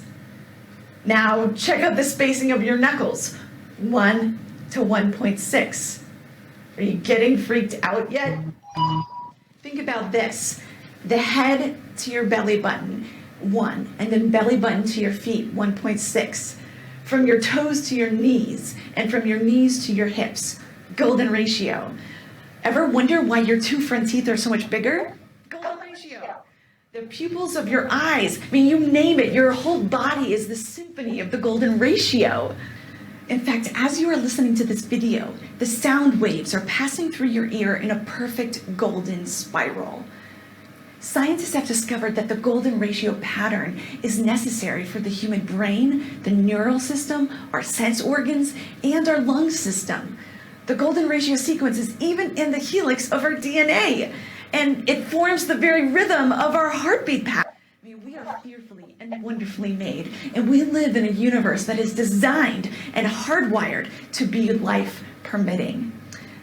B: Now check out the spacing of your knuckles, 1 to 1.6. Are you getting freaked out yet? Think about this. The head to your belly button, 1, and then belly button to your feet, 1.6. From your toes to your knees, and from your knees to your hips, golden ratio. Ever wonder why your 2 front teeth are so much bigger? Golden ratio. The pupils of your eyes, I mean, you name it, your whole body is the symphony of the golden ratio. In fact, as you are listening to this video, the sound waves are passing through your ear in a perfect golden spiral. Scientists have discovered that the golden ratio pattern is necessary for the human brain, the neural system, our sense organs, and our lung system. The golden ratio sequence is even in the helix of our DNA, and it forms the very rhythm of our heartbeat pattern. I mean, we are fearfully and wonderfully made, and we live in a universe that is designed and hardwired to be life permitting.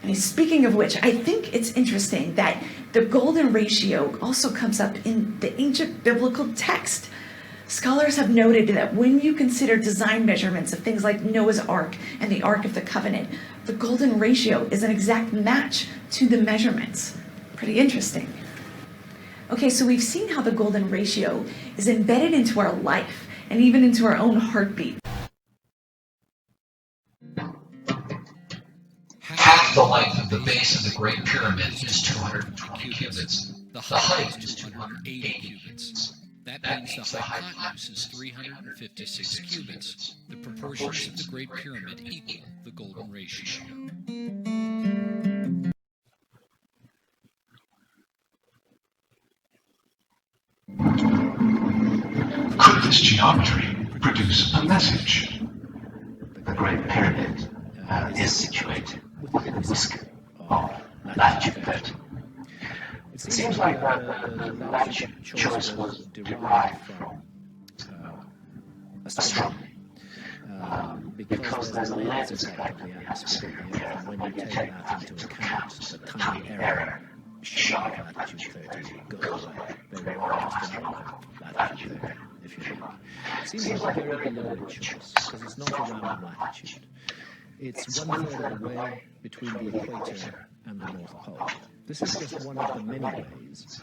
B: I mean, speaking of which, I think it's interesting that the golden ratio also comes up in the ancient biblical text. Scholars have noted that when you consider design measurements of things like Noah's Ark and the Ark of the Covenant, the golden ratio is an exact match to the measurements. Pretty interesting. Okay, so we've seen how the golden ratio is embedded into our life and even into our own heartbeat.
C: Half the length of the base of the Great Pyramid is 220 cubits. The height is 280 cubits. That means the hypotenuse is 356 cubits. The proportions of the Great Pyramid equal the golden ratio.
D: Could this geometry produce a message?
E: The Great Pyramid is situated within the whisker of latitude 30. It seems like the latitude choice was derived from astronomy, because there's a lens effect in the atmosphere here, and when you take that into account, the tiny error shy of latitude 30 goes away. They were astronomical latitude 30, if you like.
F: It seems like a very limited choice, because it's not a random latitude. It's 1/3 of the way between the equator and the North Pole. This is just one of the many ways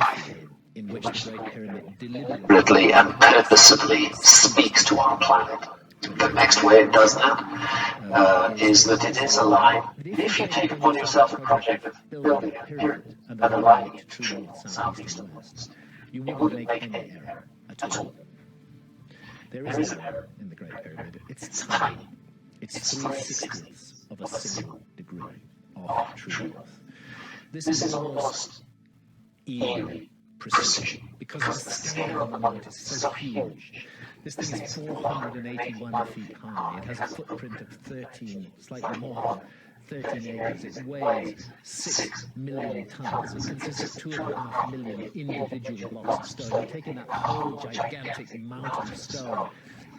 F: I feel, in which the Great Pyramid
E: deliberately and purposefully speaks to our planet. The next way it does that is that it is alive. If you take upon yourself a project of building a pyramid and aligning it to true north, south, east, and west, you wouldn't make any error at all. There is an error in the Great Pyramid. It's tiny. It's 3/60ths of a single degree of true north. This is almost eerie precision because the scale of the moment is so huge. This thing is 481 feet high. It has a footprint of 13, slightly more than 13 acres. It weighs 6 million tons. It consists of 2.5 million individual blocks of stone. You're taking that whole gigantic mountain of stone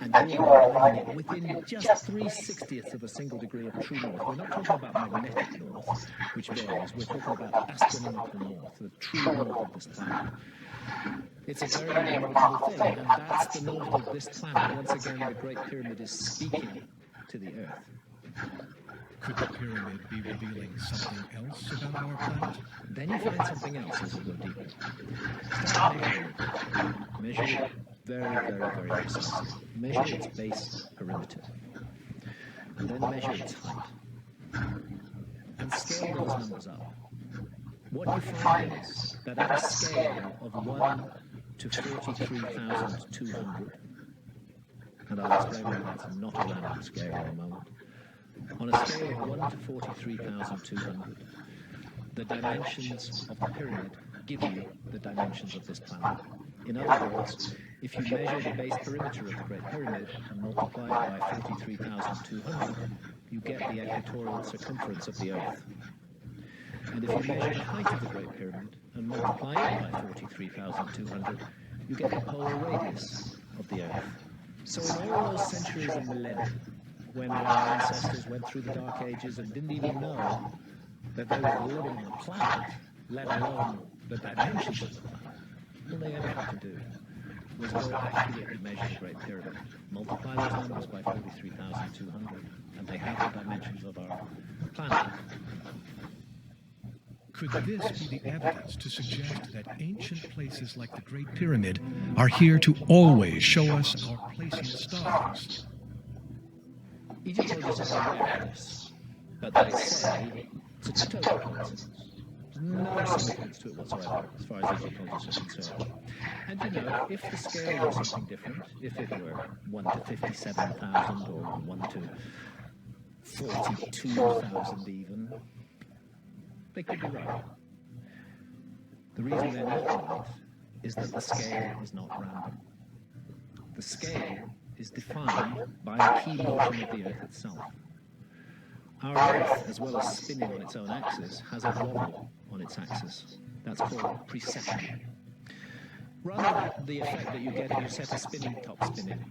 E: and you are aligning it within just 3/60ths of a single degree of true north. We're not talking about magnetic north, which varies. We're talking about astronomical north, the true north of this planet. It's a very remarkable thing, and that's the north of this planet. Once again, the Great Pyramid is speaking to the Earth.
C: Could the pyramid be revealing something else about our planet?
F: Then you find something else as you go deeper. Start measuring it. Measure it very, very, very precisely. Measure its base perimeter. And then measure its height. And scale those numbers up. What you find is that at a scale of 1 to 43,200, and I'll explain why that's not a random scale in a moment, on a scale of 1 to 43,200, the dimensions of the pyramid give you the dimensions of this planet. In other words, if you measure the base perimeter of the Great Pyramid and multiply it by 43,200, you get the equatorial circumference of the Earth. And if you measure the height of the Great Pyramid and multiply it by 43,200, you get the polar radius of the Earth. So in all those centuries and millennia, when our ancestors went through the Dark Ages and didn't even know that they were living on a planet, let alone the dimensions of the planet, all they ever had to do was go accurately measure the Great Pyramid, multiply those numbers by 43,200, and they have the dimensions of our planet.
C: Could this be the evidence to suggest that ancient places like the Great Pyramid are here to always show us our place in the stars?
F: Egyptologists are aware of this, but they say it's a total coincidence. There's no significance to it whatsoever, as far as Egyptologists are concerned. And you know, if the scale were something different, if it were 1 to 57,000 or 1 to 42,000 even, they could be right. The reason they're not right is that the scale is not random. The scale is defined by the key motion of the Earth itself. Our Earth, as well as spinning on its own axis, has a wobble on its axis. That's called precession. Rather, the effect that you get if you set a spinning top spinning,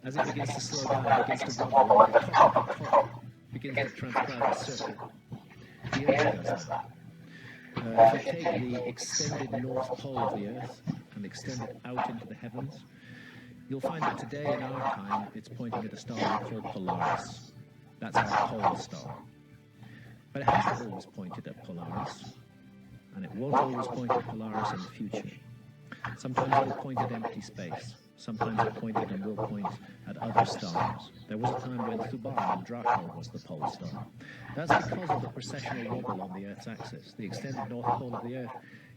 F: as it begins to slow down, it begins to wobble, and the top begins to transcribe a circle. The Earth does that. If you take the extended north pole of the Earth and extend it out into the heavens, you'll find that today in our time it's pointing at a star called Polaris. That's our pole star. But it hasn't always pointed at Polaris, and it won't always point at Polaris in the future. Sometimes it will point at empty space. Sometimes it pointed and will point at other stars. There was a time when Thuban and Draco was the pole star. That's because of the precessional wobble on the Earth's axis. The extended north pole of the Earth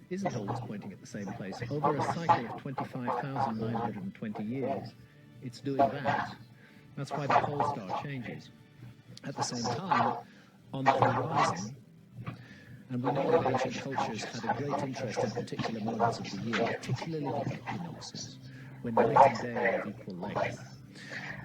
F: isn't always pointing at the same place. Over a cycle of 25,920 years, it's doing that. That's why the pole star changes. At the same time, on the horizon, and we know that ancient cultures had a great interest in particular moments of the year, particularly the equinoxes, when night and day are of equal length.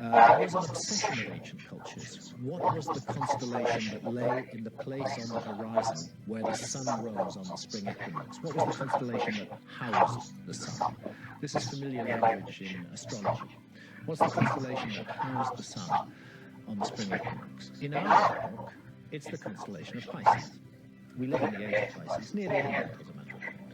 F: There was an obsession of ancient cultures. What was the constellation that lay in the place on the horizon where the sun rose on the spring equinox? What was the constellation that housed the sun? This is familiar language in astrology. What's the constellation that housed the sun on the spring equinox? In our epoch, it's the constellation of Pisces. We live in the age of Pisces, near the end, as a matter of fact.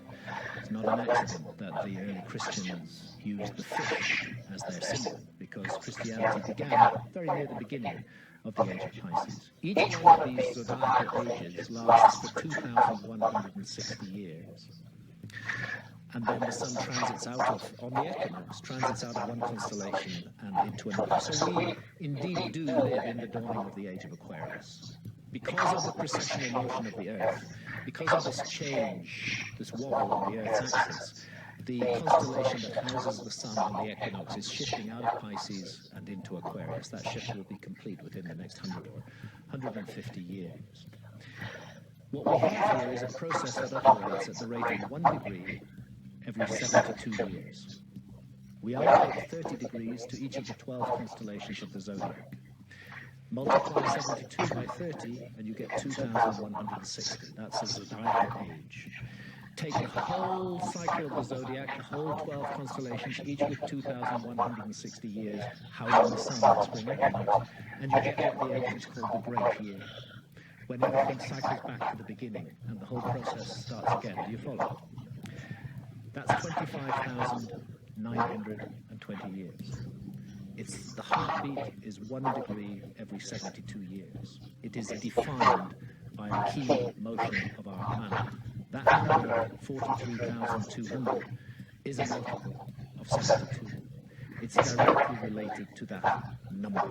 F: It's not an accident that the early Christians used the fish as their symbol, because Christianity began very near the beginning of the age of Pisces. Each one of these zodiacal ages lasts for 2,160 years. and then the sun transits out of, on the equinox, transits out of one constellation and into another. So we indeed do live in the dawning of the age of Aquarius. Because of the precessional motion of the Earth, because of this change, this wobble on the Earth's axis, the constellation that houses the sun on the equinox is shifting out of Pisces and into Aquarius. That shift will be complete within the next 100 or 150 years. What we have here is a process that operates at the rate of 1 degree every 72 years. We allocate 30 degrees to each of the 12 constellations of the zodiac. Multiply 72 by 30 and you get 2,160. That's the zodiacal age. Take the whole cycle of the zodiac, the whole 12 constellations, each with 2,160 years, housing the sun at spring equinox, and you get what the ancients called the Great Year, when everything cycles back to the beginning and the whole process starts again. Do you follow? That's 25,920 years. It's the heartbeat is 1 degree every 72 years. It is defined by a key motion of our planet. That number, 43,200, is a multiple of 72. It's directly related to that number.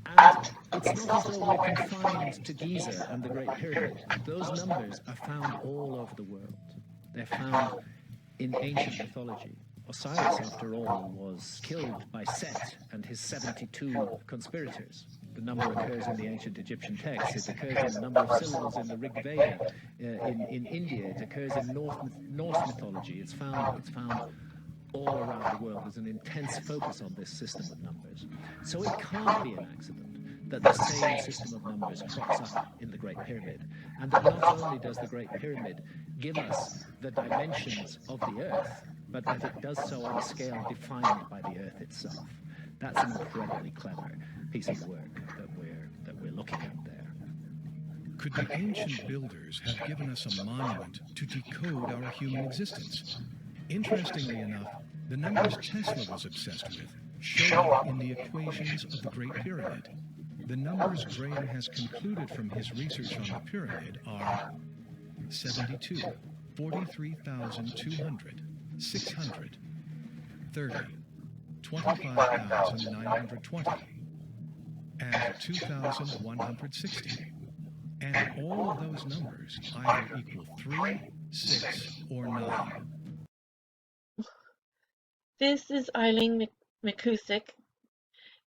F: And it's not as though we're confined to Giza and the Great Pyramid. Those numbers are found all over the world. They're found in ancient mythology. Osiris, after all, was killed by Set and his 72 conspirators. The number occurs in the ancient Egyptian texts. It occurs in the number of syllables in the Rig Veda. In India, it occurs in Norse mythology. It's found all around the world. There's an intense focus on this system of numbers. So it can't be an accident that the same system of numbers crops up in the Great Pyramid, and that not only does the Great Pyramid give us the dimensions of the Earth, but that it does so on a scale defined by the Earth itself. That's an incredibly clever piece of work that we're looking at there.
C: Could the ancient builders have given us a monument to decode our human existence? Interestingly enough, the numbers Tesla was obsessed with show up in the equations of the Great Pyramid. The numbers Graham has concluded from his research on the pyramid are 72, 43,200, 600, 30, 25,920, and 2,160. And all of those numbers either equal 3, 6, or 9.
A: This is Eileen McCusick,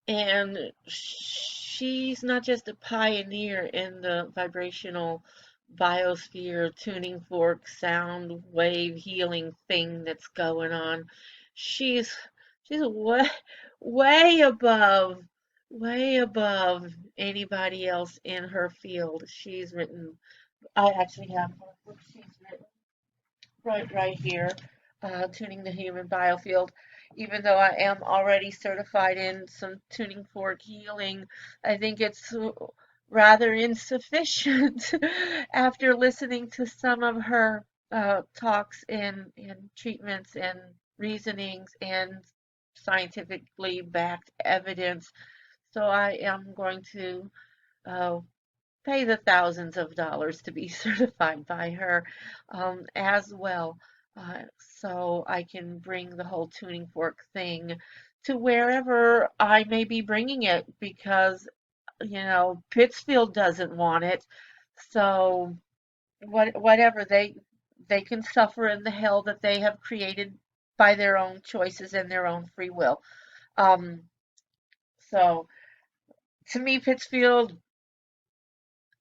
A: and she's not just a pioneer in the vibrational biosphere tuning fork sound wave healing thing that's going on. She's way above anybody else in her field. She's written, I actually have her book she's written right here, Tuning the Human Biofield. Even though I am already certified in some tuning fork healing, I think it's rather insufficient after listening to some of her talks and treatments and reasonings and scientifically backed evidence. So I am going to pay the thousands of dollars to be certified by her as well. So I can bring the whole tuning fork thing to wherever I may be bringing it, because, Pittsfield doesn't want it. So whatever, they can suffer in the hell that they have created by their own choices and their own free will. So to me, Pittsfield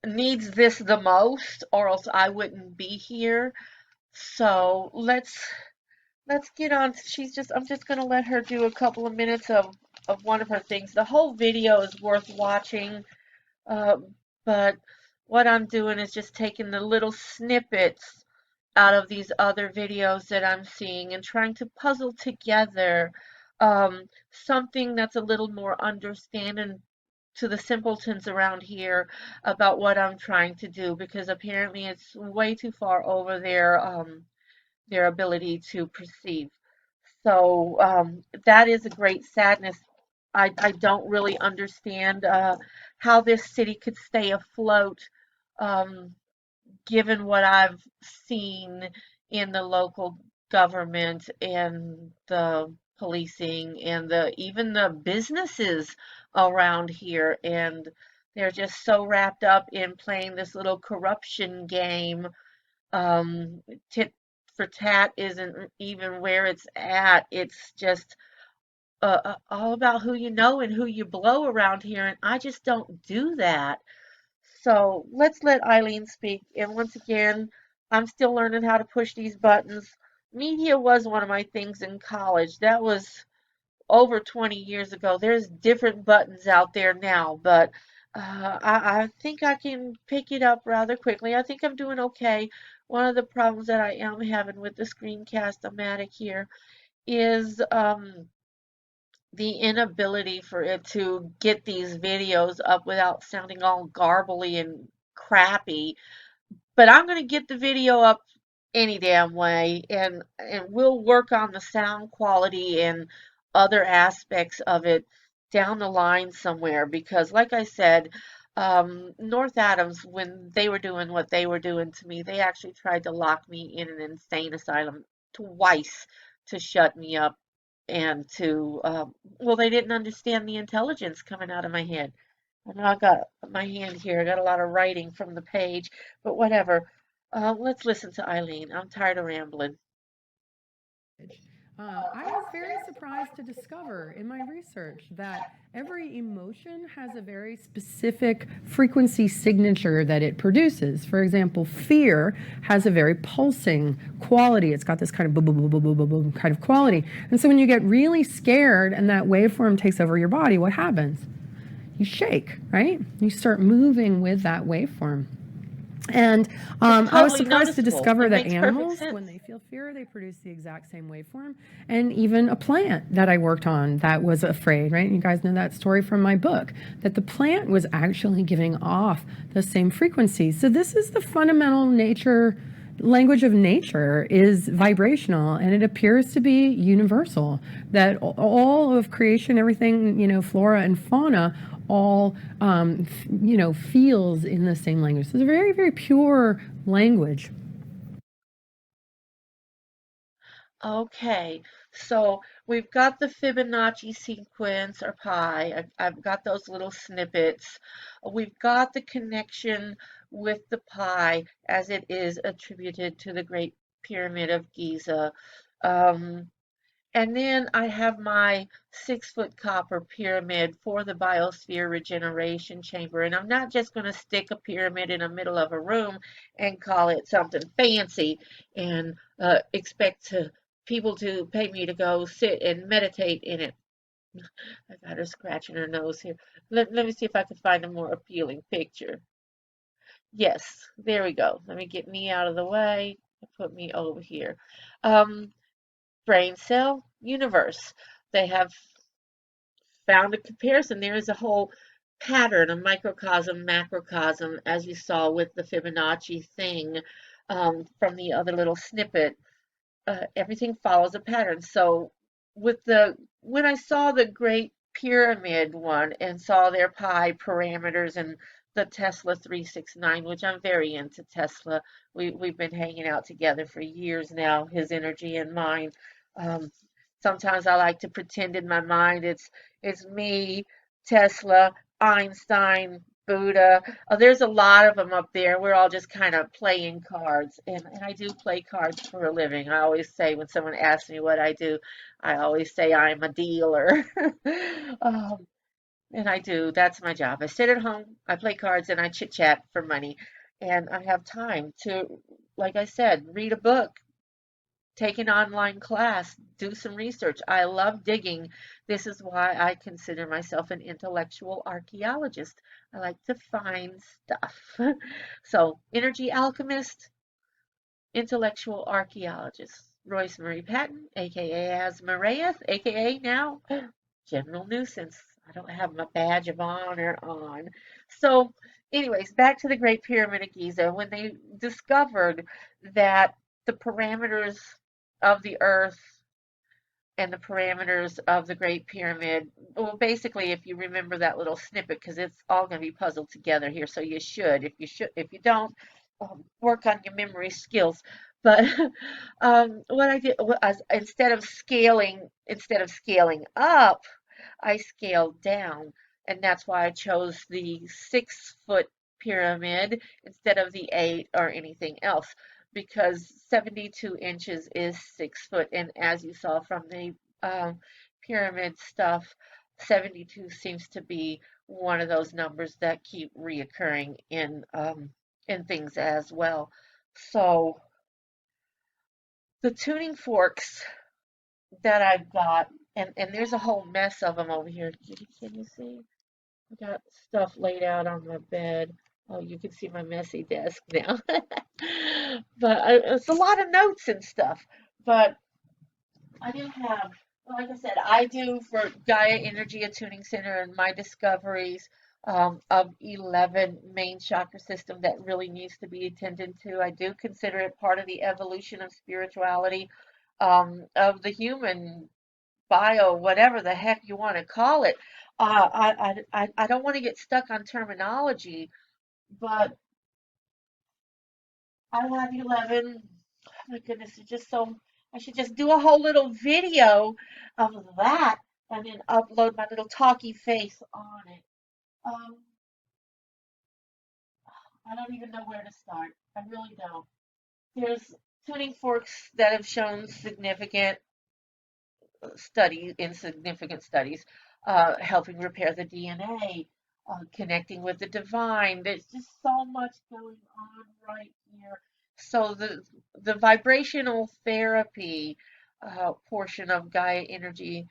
A: needs this the most, or else I wouldn't be here. So let's get on. I'm just gonna let her do a couple of minutes of one of her things. The whole video is worth watching, but what I'm doing is just taking the little snippets out of these other videos that I'm seeing and trying to puzzle together something that's a little more understanding to the simpletons around here about what I'm trying to do, because apparently it's way too far over their ability to perceive. So that is a great sadness. I don't really understand how this city could stay afloat, given what I've seen in the local government and the policing and even the businesses around here, and they're just so wrapped up in playing this little corruption game. Um, tit for tat isn't even where it's at. It's just all about who you know and who you blow around here, and I just don't do that. So let's let Eileen speak. And once again, I'm still learning how to push these buttons. Media was one of my things in college. That was over 20 years ago. There's different buttons out there now, but I think I can pick it up rather quickly. I think I'm doing okay. One of the problems that I am having with the Screencast-O-Matic here is the inability for it to get these videos up without sounding all garbly and crappy. But I'm going to get the video up any damn way, and we'll work on the sound quality and other aspects of it down the line somewhere, because like I said, North Adams, when they were doing what they were doing to me, they actually tried to lock me in an insane asylum twice to shut me up and to well, they didn't understand the intelligence coming out of my head. I know I got my hand here. I got a lot of writing from the page, but whatever. Let's listen to Eileen. I'm tired of rambling.
G: I was very surprised to discover in my research that every emotion has a very specific frequency signature that it produces. For example, fear has a very pulsing quality. It's got this kind of boom, boom, boom, boom, boom, boom, boom kind of quality. And so when you get really scared and that waveform takes over your body, what happens? You shake, right? You start moving with that waveform. And I was surprised to discover that animals, when they feel fear, they produce the exact same waveform. And even a plant that I worked on that was afraid, right? You guys know that story from my book, that the plant was actually giving off the same frequency. So this is the fundamental language of nature is vibrational, and it appears to be universal, that all of creation, everything, flora and fauna, all feels in the same language. So it's a very, very pure language.
A: Okay, so we've got the Fibonacci sequence or pi. I've got those little snippets. We've got the connection with the pi as it is attributed to the Great Pyramid of Giza. And then I have my 6-foot copper pyramid for the Biosphere Regeneration Chamber. And I'm not just going to stick a pyramid in the middle of a room and call it something fancy and expect people to pay me to go sit and meditate in it. I got her scratching her nose here. Let me see if I can find a more appealing picture. Yes, there we go. Let me get me out of the way and put me over here. Brain cell universe. They have found a comparison. There is a whole pattern, a microcosm, macrocosm, as you saw with the Fibonacci thing from the other little snippet. Everything follows a pattern. So when I saw the Great Pyramid one and saw their pi parameters and the Tesla 369, which I'm very into Tesla. We've been hanging out together for years now, his energy and mine. Um, Sometimes I like to pretend in my mind it's me, Tesla, Einstein, Buddha. There's a lot of them up there. We're all just kind of playing cards, and I do play cards for a living. I always say when someone asks me what I do, I always say I'm a dealer. um, and I do. That's my job. I sit at home, I play cards, and I chit chat for money. And I have time to, like I said, read a book, take an online class, do some research. I love digging. This is why I consider myself an intellectual archaeologist. I like to find stuff. So, energy alchemist, intellectual archaeologist. Royce Marie Patton, aka As Maraeus, aka now General Nuisance. I don't have my badge of honor on. So, anyways, back to the Great Pyramid of Giza. When they discovered that the parameters of the Earth and the parameters of the Great Pyramid, well, basically, if you remember that little snippet, because it's all going to be puzzled together here, so you should. If you don't, work on your memory skills. But what I did was instead of scaling up, I scaled down, and that's why I chose the 6 foot pyramid instead of the 8 or anything else, because 72 inches is 6 foot, and as you saw from the pyramid stuff, 72 seems to be one of those numbers that keep reoccurring in things as well. So the tuning forks that I've got, and there's a whole mess of them over here. Can you see? I got stuff laid out on my bed. Oh, you can see my messy desk now. But it's a lot of notes and stuff. But I do have, like I said, I do for Gaia Energy Attuning Center and my discoveries of 11 main chakra system that really needs to be attended to. I do consider it part of the evolution of spirituality, of the human bio, whatever the heck you want to call it. I don't want to get stuck on terminology, but I have 11. Oh my goodness, it's just so. I should just do a whole little video of that and then upload my little talky face on it. Um, I don't even know where to start. I really don't. There's tuning forks that have shown significant studies, helping repair the DNA, connecting with the divine. There's just so much going on right here. So the vibrational therapy portion of Gaia Energy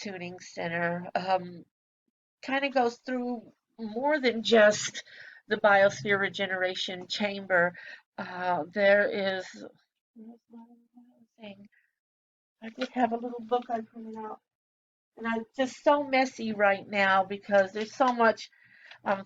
A: Tuning Center kind of goes through more than just the Biosphere Regeneration Chamber. There is, where's my thing? I did have a little book I printed out. And I'm just so messy right now because there's so much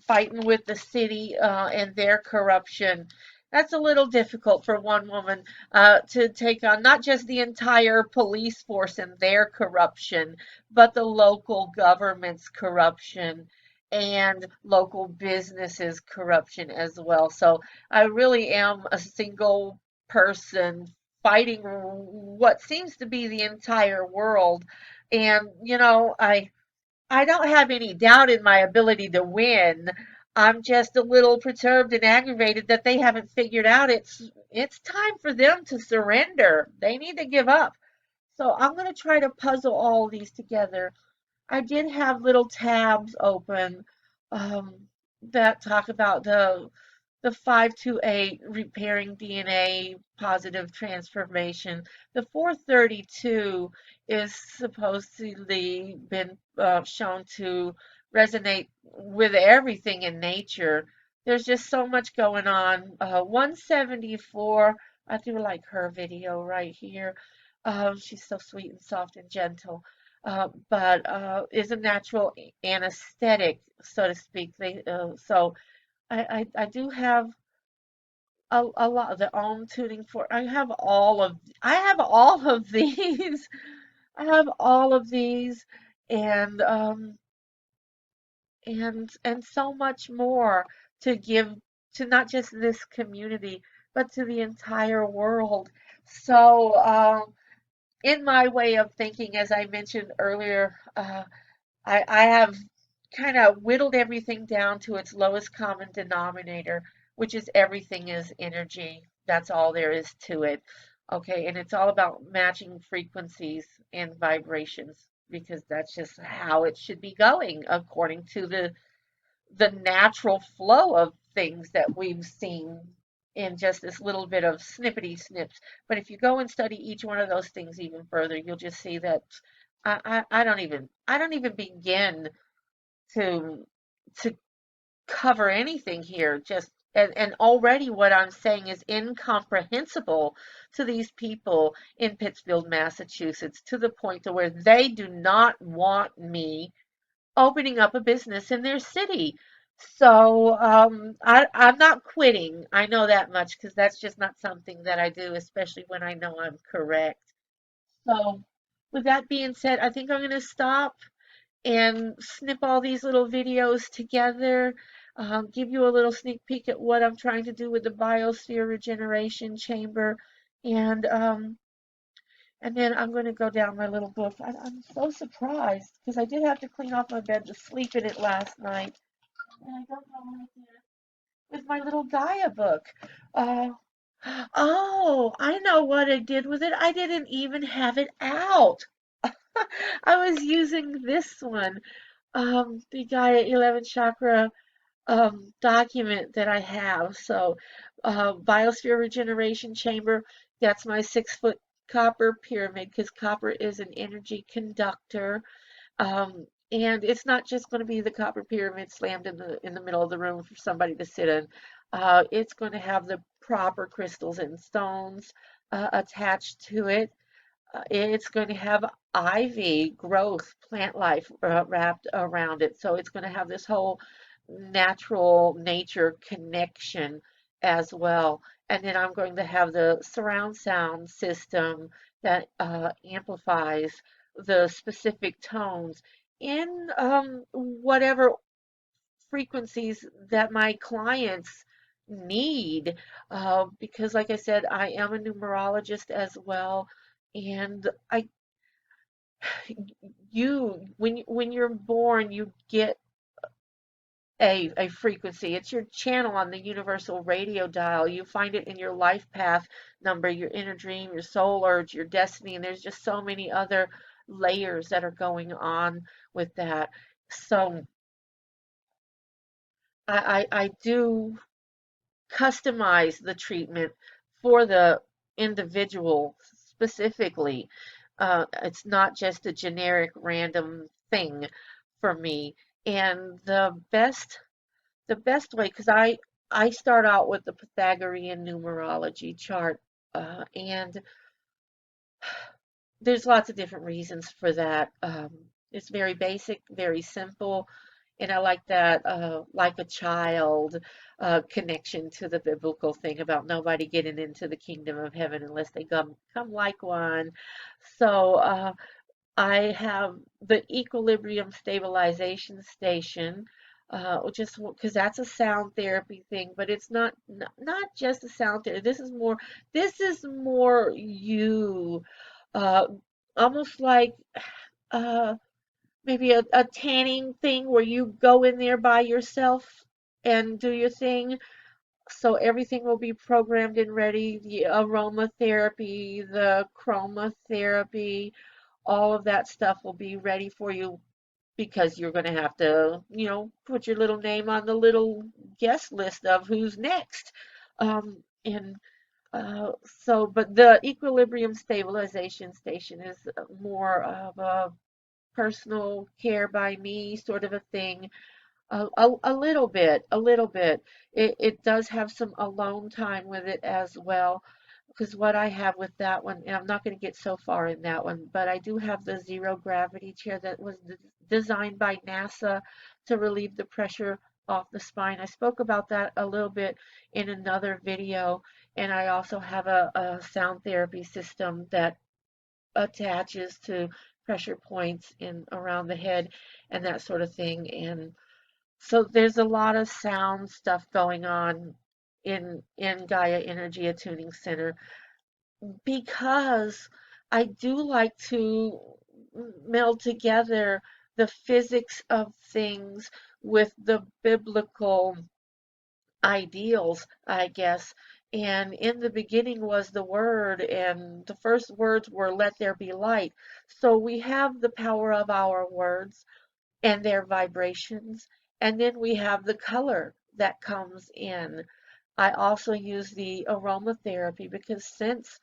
A: fighting with the city and their corruption. That's a little difficult for one woman to take on, not just the entire police force and their corruption, but the local government's corruption and local businesses' corruption as well. So I really am a single person fighting what seems to be the entire world. And, I don't have any doubt in my ability to win. I'm just a little perturbed and aggravated that they haven't figured out it's time for them to surrender. They need to give up. So I'm going to try to puzzle all these together. I did have little tabs open that talk about the 528 repairing DNA positive transformation. The 432 is supposedly been shown to resonate with everything in nature. There's just so much going on. 174, I do like her video right here. She's so sweet and soft and gentle. But is a natural anesthetic, so to speak. So I do have a lot of the Om tuning for. I have all of these. I have all of these, and and so much more to give to not just this community, but to the entire world. So, in my way of thinking, as I mentioned earlier, I have kind of whittled everything down to its lowest common denominator, which is everything is energy. That's all there is to it. Okay, and it's all about matching frequencies and vibrations because that's just how it should be going according to the natural flow of things that we've seen in just this little bit of snippety snips. But if you go and study each one of those things even further, you'll just see that I don't even begin to to cover anything here. Just and already what I'm saying is incomprehensible to these people in Pittsfield, Massachusetts, to the point to where they do not want me opening up a business in their city. So I'm not quitting. I know that much because that's just not something that I do, especially when I know I'm correct. So with that being said, I think I'm going to stop and snip all these little videos together, give you a little sneak peek at what I'm trying to do with the Biosphere Regeneration Chamber And then I'm going to go down my little book. I'm so surprised because I did have to clean off my bed to sleep in it last night. And I don't know what I did with my little Gaia book. Uh, oh, I know what I did with it. I didn't even have it out. I was using this one, the Gaia 11 Chakra document that I have. So, Biosphere Regeneration Chamber, that's my 6 foot copper pyramid because copper is an energy conductor. And it's not just going to be the copper pyramid slammed in the middle of the room for somebody to sit in. It's going to have the proper crystals and stones attached to it. It's going to have ivy growth, plant life wrapped around it. So it's going to have this whole natural nature connection as well. And then I'm going to have the surround sound system that amplifies the specific tones in whatever frequencies that my clients need. Because, like I said, I am a numerologist as well. And when you're born, you get a frequency. It's your channel on the universal radio dial. You find it in your life path number, your inner dream, your soul urge, your destiny, and there's just so many other layers that are going on with that. So I do customize the treatment for the individual specifically. It's not just a generic random thing for me. And the best way, because I start out with the Pythagorean numerology chart, and there's lots of different reasons for that. It's very basic, very simple, and I like that, like a child, connection to the biblical thing about nobody getting into the kingdom of heaven unless they come like one. So I have the equilibrium stabilization station, just because that's a sound therapy thing, but it's not just a sound therapy. This is more you, uh, almost like uh, maybe a tanning thing where you go in there by yourself and do your thing. So everything will be programmed and ready. The aromatherapy, the chromotherapy, all of that stuff will be ready for you because you're going to have to, put your little name on the little guest list of who's next. And but the equilibrium stabilization station is more of a personal care by me sort of a thing. A little bit. It does have some alone time with it as well. Because what I have with that one, and I'm not going to get so far in that one, but I do have the zero gravity chair that was designed by NASA to relieve the pressure off the spine. I spoke about that a little bit in another video, and I also have a sound therapy system that attaches to pressure points in around the head and that sort of thing. And so there's a lot of sound stuff going on in Gaia Energy Attuning Center because I do like to meld together the physics of things with the biblical ideals, I guess. And in the beginning was the Word, and the first words were, "Let there be light." So we have the power of our words and their vibrations. And then we have the color that comes in. I also use the aromatherapy because since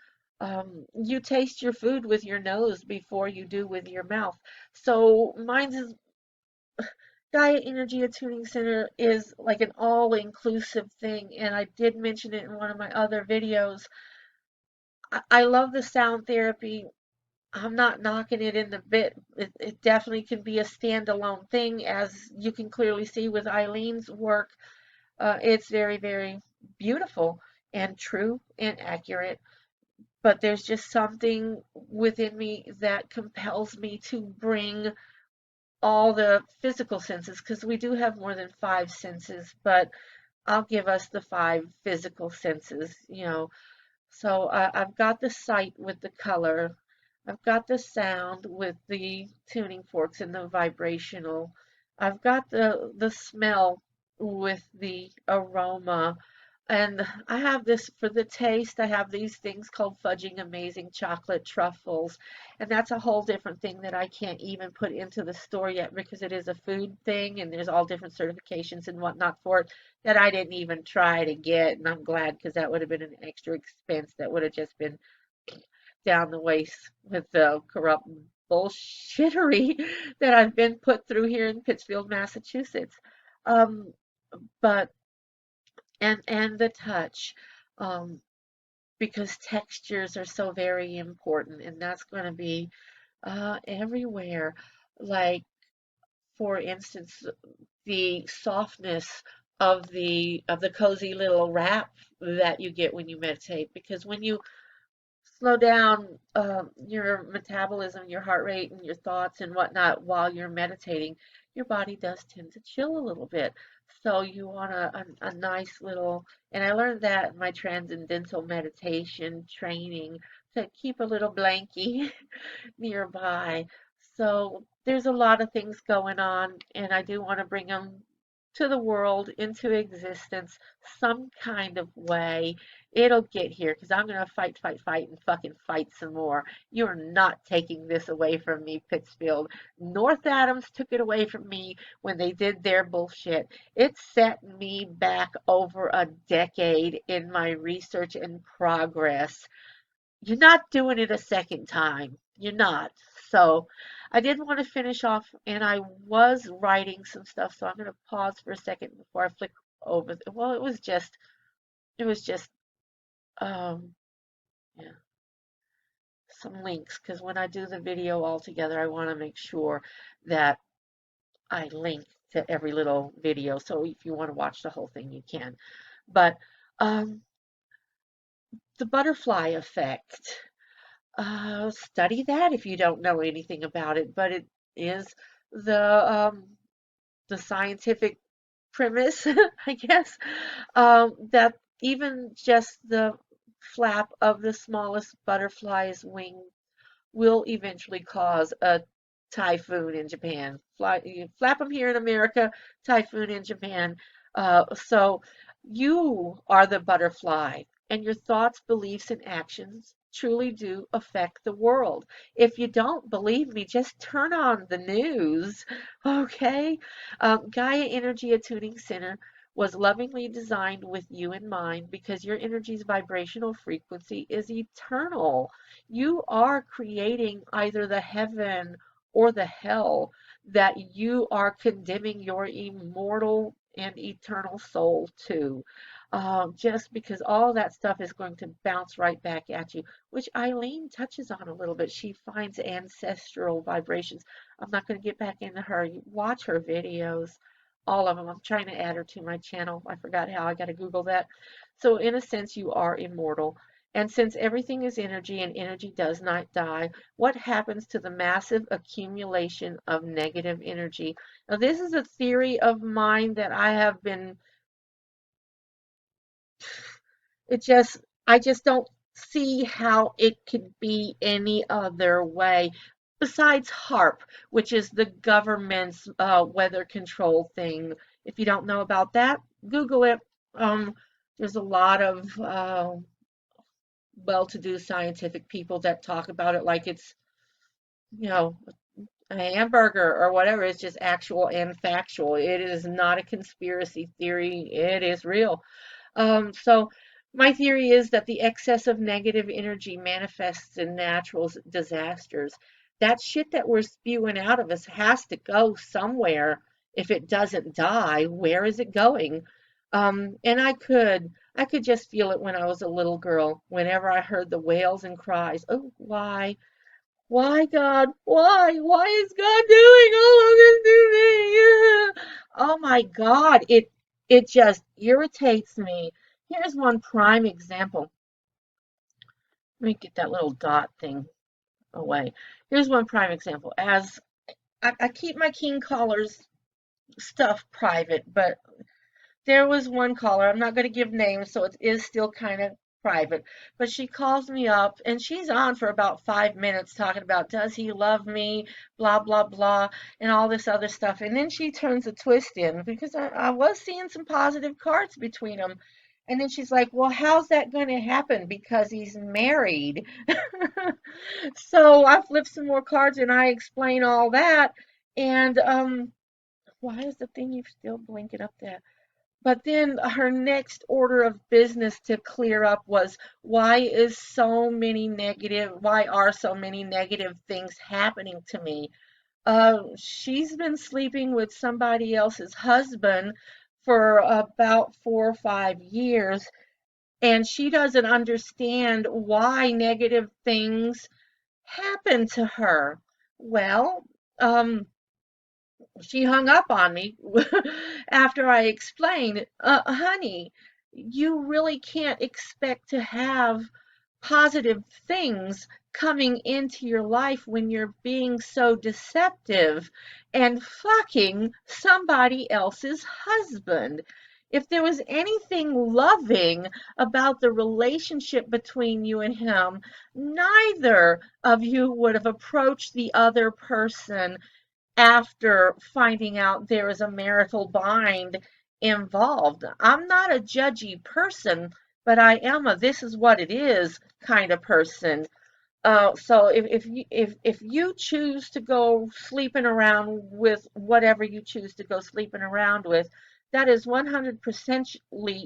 A: you taste your food with your nose before you do with your mouth. So mine's is Gaia Energy Attuning Center is like an all-inclusive thing, and I did mention it in one of my other videos. I love the sound therapy. I'm not knocking it in the bit. It definitely can be a standalone thing, as you can clearly see with Eileen's work. It's very, very beautiful and true and accurate. But there's just something within me that compels me to bring all the physical senses, because we do have more than 5 senses, but I'll give us the 5 physical senses. So I've got the sight with the color. I've got the sound with the tuning forks and the vibrational. I've got the smell with the aroma. And I have this for the taste. I have these things called fudging amazing chocolate truffles. And that's a whole different thing that I can't even put into the store yet because it is a food thing and there's all different certifications and whatnot for it that I didn't even try to get. And I'm glad because that would have been an extra expense that would have just been down the waste with the corrupt bullshittery that I've been put through here in Pittsfield, Massachusetts. Um, but and the touch. Um, because textures are so very important, and that's going to be everywhere. Like, for instance, the softness of the cozy little wrap that you get when you meditate. Because when you slow down your metabolism, your heart rate, and your thoughts and whatnot while you're meditating, your body does tend to chill a little bit. So you want a nice little, and I learned that in my transcendental meditation training to keep a little blankie nearby. So there's a lot of things going on, and I do want to bring them to the world, into existence, some kind of way. It'll get here because I'm going to fight, fight, fight, and fucking fight some more. You're not taking this away from me, Pittsfield. North Adams took it away from me when they did their bullshit. It set me back over a decade in my research and progress. You're not doing it a second time. You're not. So I did want to finish off, and I was writing some stuff, so I'm going to pause for a second before I flick over. Well, it was just, um, yeah, some links, because when I do the video all together, I want to make sure that I link to every little video. So if you want to watch the whole thing, you can. But um, the butterfly effect. Study that if you don't know anything about it, but it is the scientific premise, I guess, that even just the flap of the smallest butterfly's wing will eventually cause a typhoon in Japan. You flap them here in America, typhoon in Japan. So you are the butterfly, and your thoughts, beliefs, and actions truly do affect the world. If you don't believe me, just turn on the news, okay? Gaia Energy Attuning Center was lovingly designed with you in mind because your energy's vibrational frequency is eternal. You are creating either the heaven or the hell that you are condemning your immortal and eternal soul to. Just because all that stuff is going to bounce right back at you, which Eileen touches on a little bit. She finds ancestral vibrations. I'm not going to get back into her. Watch her videos, all of them. I'm trying to add her to my channel. I forgot how. I got to Google that. So in a sense, you are immortal. And since everything is energy and energy does not die, what happens to the massive accumulation of negative energy? Now, this is a theory of mine that I have been, I just don't see how it could be any other way besides HARP, which is the government's weather control thing. If you don't know about that, Google it. There's a lot of well-to-do scientific people that talk about it like it's, you know, a hamburger or whatever. It's just actual and factual. It is not a conspiracy theory. It is real. So my theory is that the excess of negative energy manifests in natural disasters. That shit that we're spewing out of us has to go somewhere. If it doesn't die, where is it going? And I could just feel it when I was a little girl. Whenever I heard the wails and cries, oh, why? Why, God? Why? Why is God doing all of this to me? Oh my God, it just irritates me. Here's one prime example. Let me get that little dot thing away. Here's one prime example. As I keep my king callers stuff private, but there was one caller. I'm not going to give names, so it is still kind of private, but she calls me up and she's on for about 5 minutes talking about, does he love me, blah, blah, blah, and all this other stuff. And then she turns a twist in because I was seeing some positive cards between them. And then she's like, well, how's that going to happen? Because he's married. So I flip some more cards and I explain all that. And why is the thing still blinking up there? But then her next order of business to clear up was, why are so many negative things happening to me? She's been sleeping with somebody else's husband for about 4 or 5 years, and she doesn't understand why negative things happen to her. Well, she hung up on me after I explained, honey, you really can't expect to have positive things coming into your life when you're being so deceptive and fucking somebody else's husband. If there was anything loving about the relationship between you and him, neither of you would have approached the other person after finding out there is a marital bind involved. I'm not a judgy person, but I am a this is what it is kind of person. So if you choose to go sleeping around with whatever you choose to go sleeping around with, that is 100%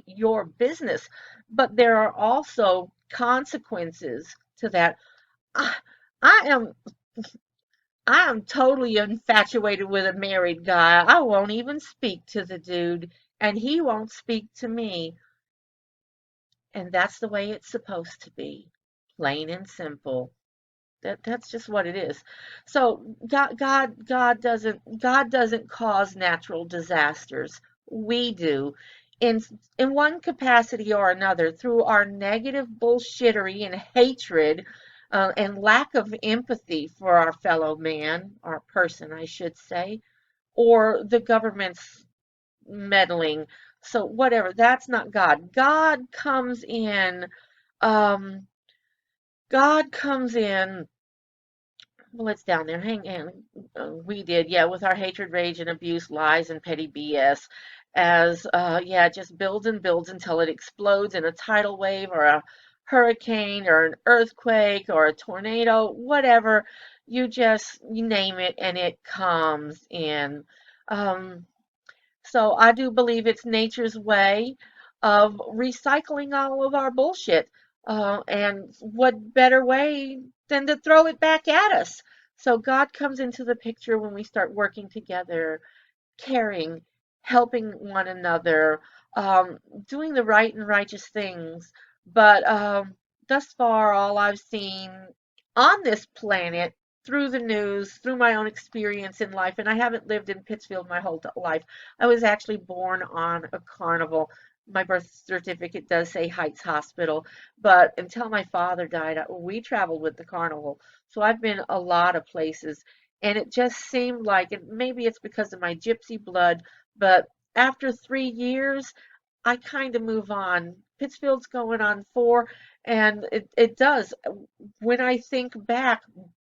A: your business. But there are also consequences to that. I, I am I am totally infatuated with a married guy. I won't even speak to the dude, and he won't speak to me. And that's the way it's supposed to be. Plain and simple. That's just what it is. So God doesn't cause natural disasters. We do. In in one capacity or another, through our negative bullshittery and hatred, and lack of empathy for our fellow man, our person, I should say, or the government's meddling. So whatever, that's not God. Um, God comes in. Well, it's down there. Hang on. We did, yeah, with our hatred, rage, and abuse, lies, and petty BS. Yeah, it just builds and builds until it explodes in a tidal wave or a hurricane or an earthquake or a tornado, whatever. You name it, and it comes in. Um, so I do believe it's nature's way of recycling all of our bullshit. And what better way than to throw it back at us? So God comes into the picture when we start working together, caring, helping one another, um, doing the right and righteous things. But thus far, all I've seen on this planet through the news, through my own experience in life, and I haven't lived in Pittsfield my whole life. I was actually born on a carnival. My birth certificate does say Heights Hospital, but until my father died, we traveled with the carnival. So I've been a lot of places, and it just seemed like, and maybe it's because of my gypsy blood, but after 3 years, I kind of move on. Pittsfield's going on 4, and it does. When I think back,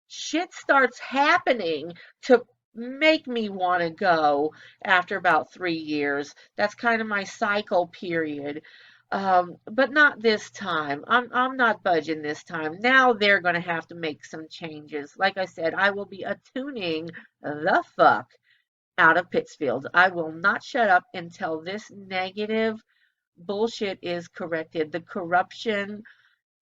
A: shit starts happening to make me want to go after about 3 years. That's kind of my cycle period. But not this time. I'm not budging this time. Now they're going to have to make some changes. Like I said, I will be attuning the fuck out of Pittsfield. I will not shut up until this negative bullshit is corrected. The corruption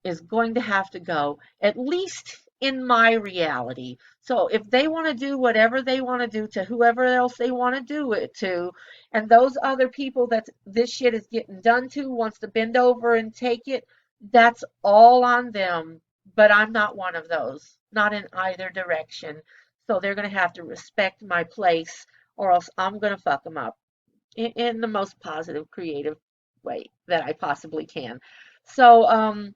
A: is going to have to go, at least in my reality. So if they want to do whatever they want to do to whoever else they want to do it to, and those other people that this shit is getting done to wants to bend over and take it, that's all on them. But I'm not one of those, not in either direction. So they're going to have to respect my place, or else I'm going to fuck them up in the most positive, creative way that I possibly can. So,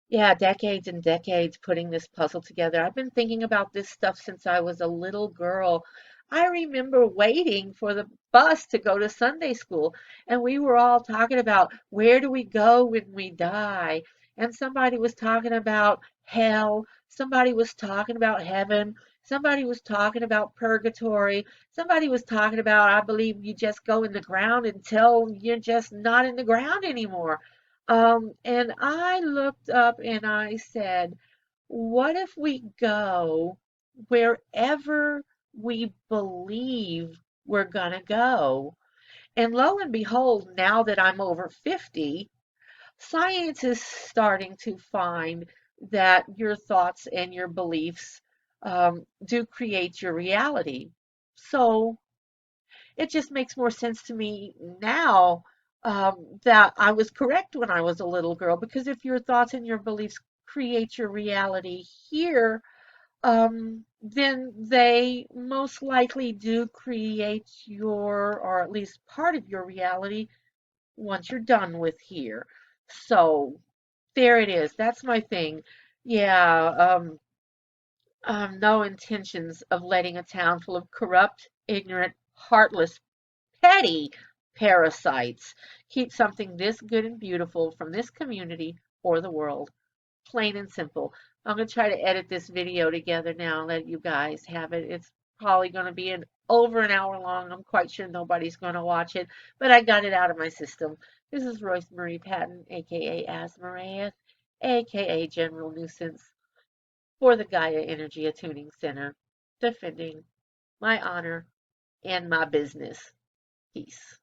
A: yeah, decades and decades putting this puzzle together. I've been thinking about this stuff since I was a little girl. I remember waiting for the bus to go to Sunday school, and we were all talking about where do we go when we die. and somebody was talking about hell, somebody was talking about heaven, somebody was talking about purgatory, somebody was talking about, I believe you just go in the ground until you're just not in the ground anymore. And I looked up and I said, what if we go wherever we believe we're going to go? And lo and behold, now that I'm over 50, science is starting to find that your thoughts and your beliefs do create your reality. So it just makes more sense to me now that I was correct when I was a little girl, because if your thoughts and your beliefs create your reality here, then they most likely do create your, or at least part of your reality once you're done with here. So there it is. That's my thing. Yeah, no intentions of letting a town full of corrupt, ignorant, heartless, petty parasites keep something this good and beautiful from this community or the world. Plain and simple. I'm going to try to edit this video together now and let you guys have it. It's probably going to be over an hour long. I'm quite sure nobody's going to watch it, but I got it out of my system. This is Royce Marie Patton, aka Asmoreus, aka General Nuisance, for the Gaia Energy Attuning Center, defending my honor and my business. Peace.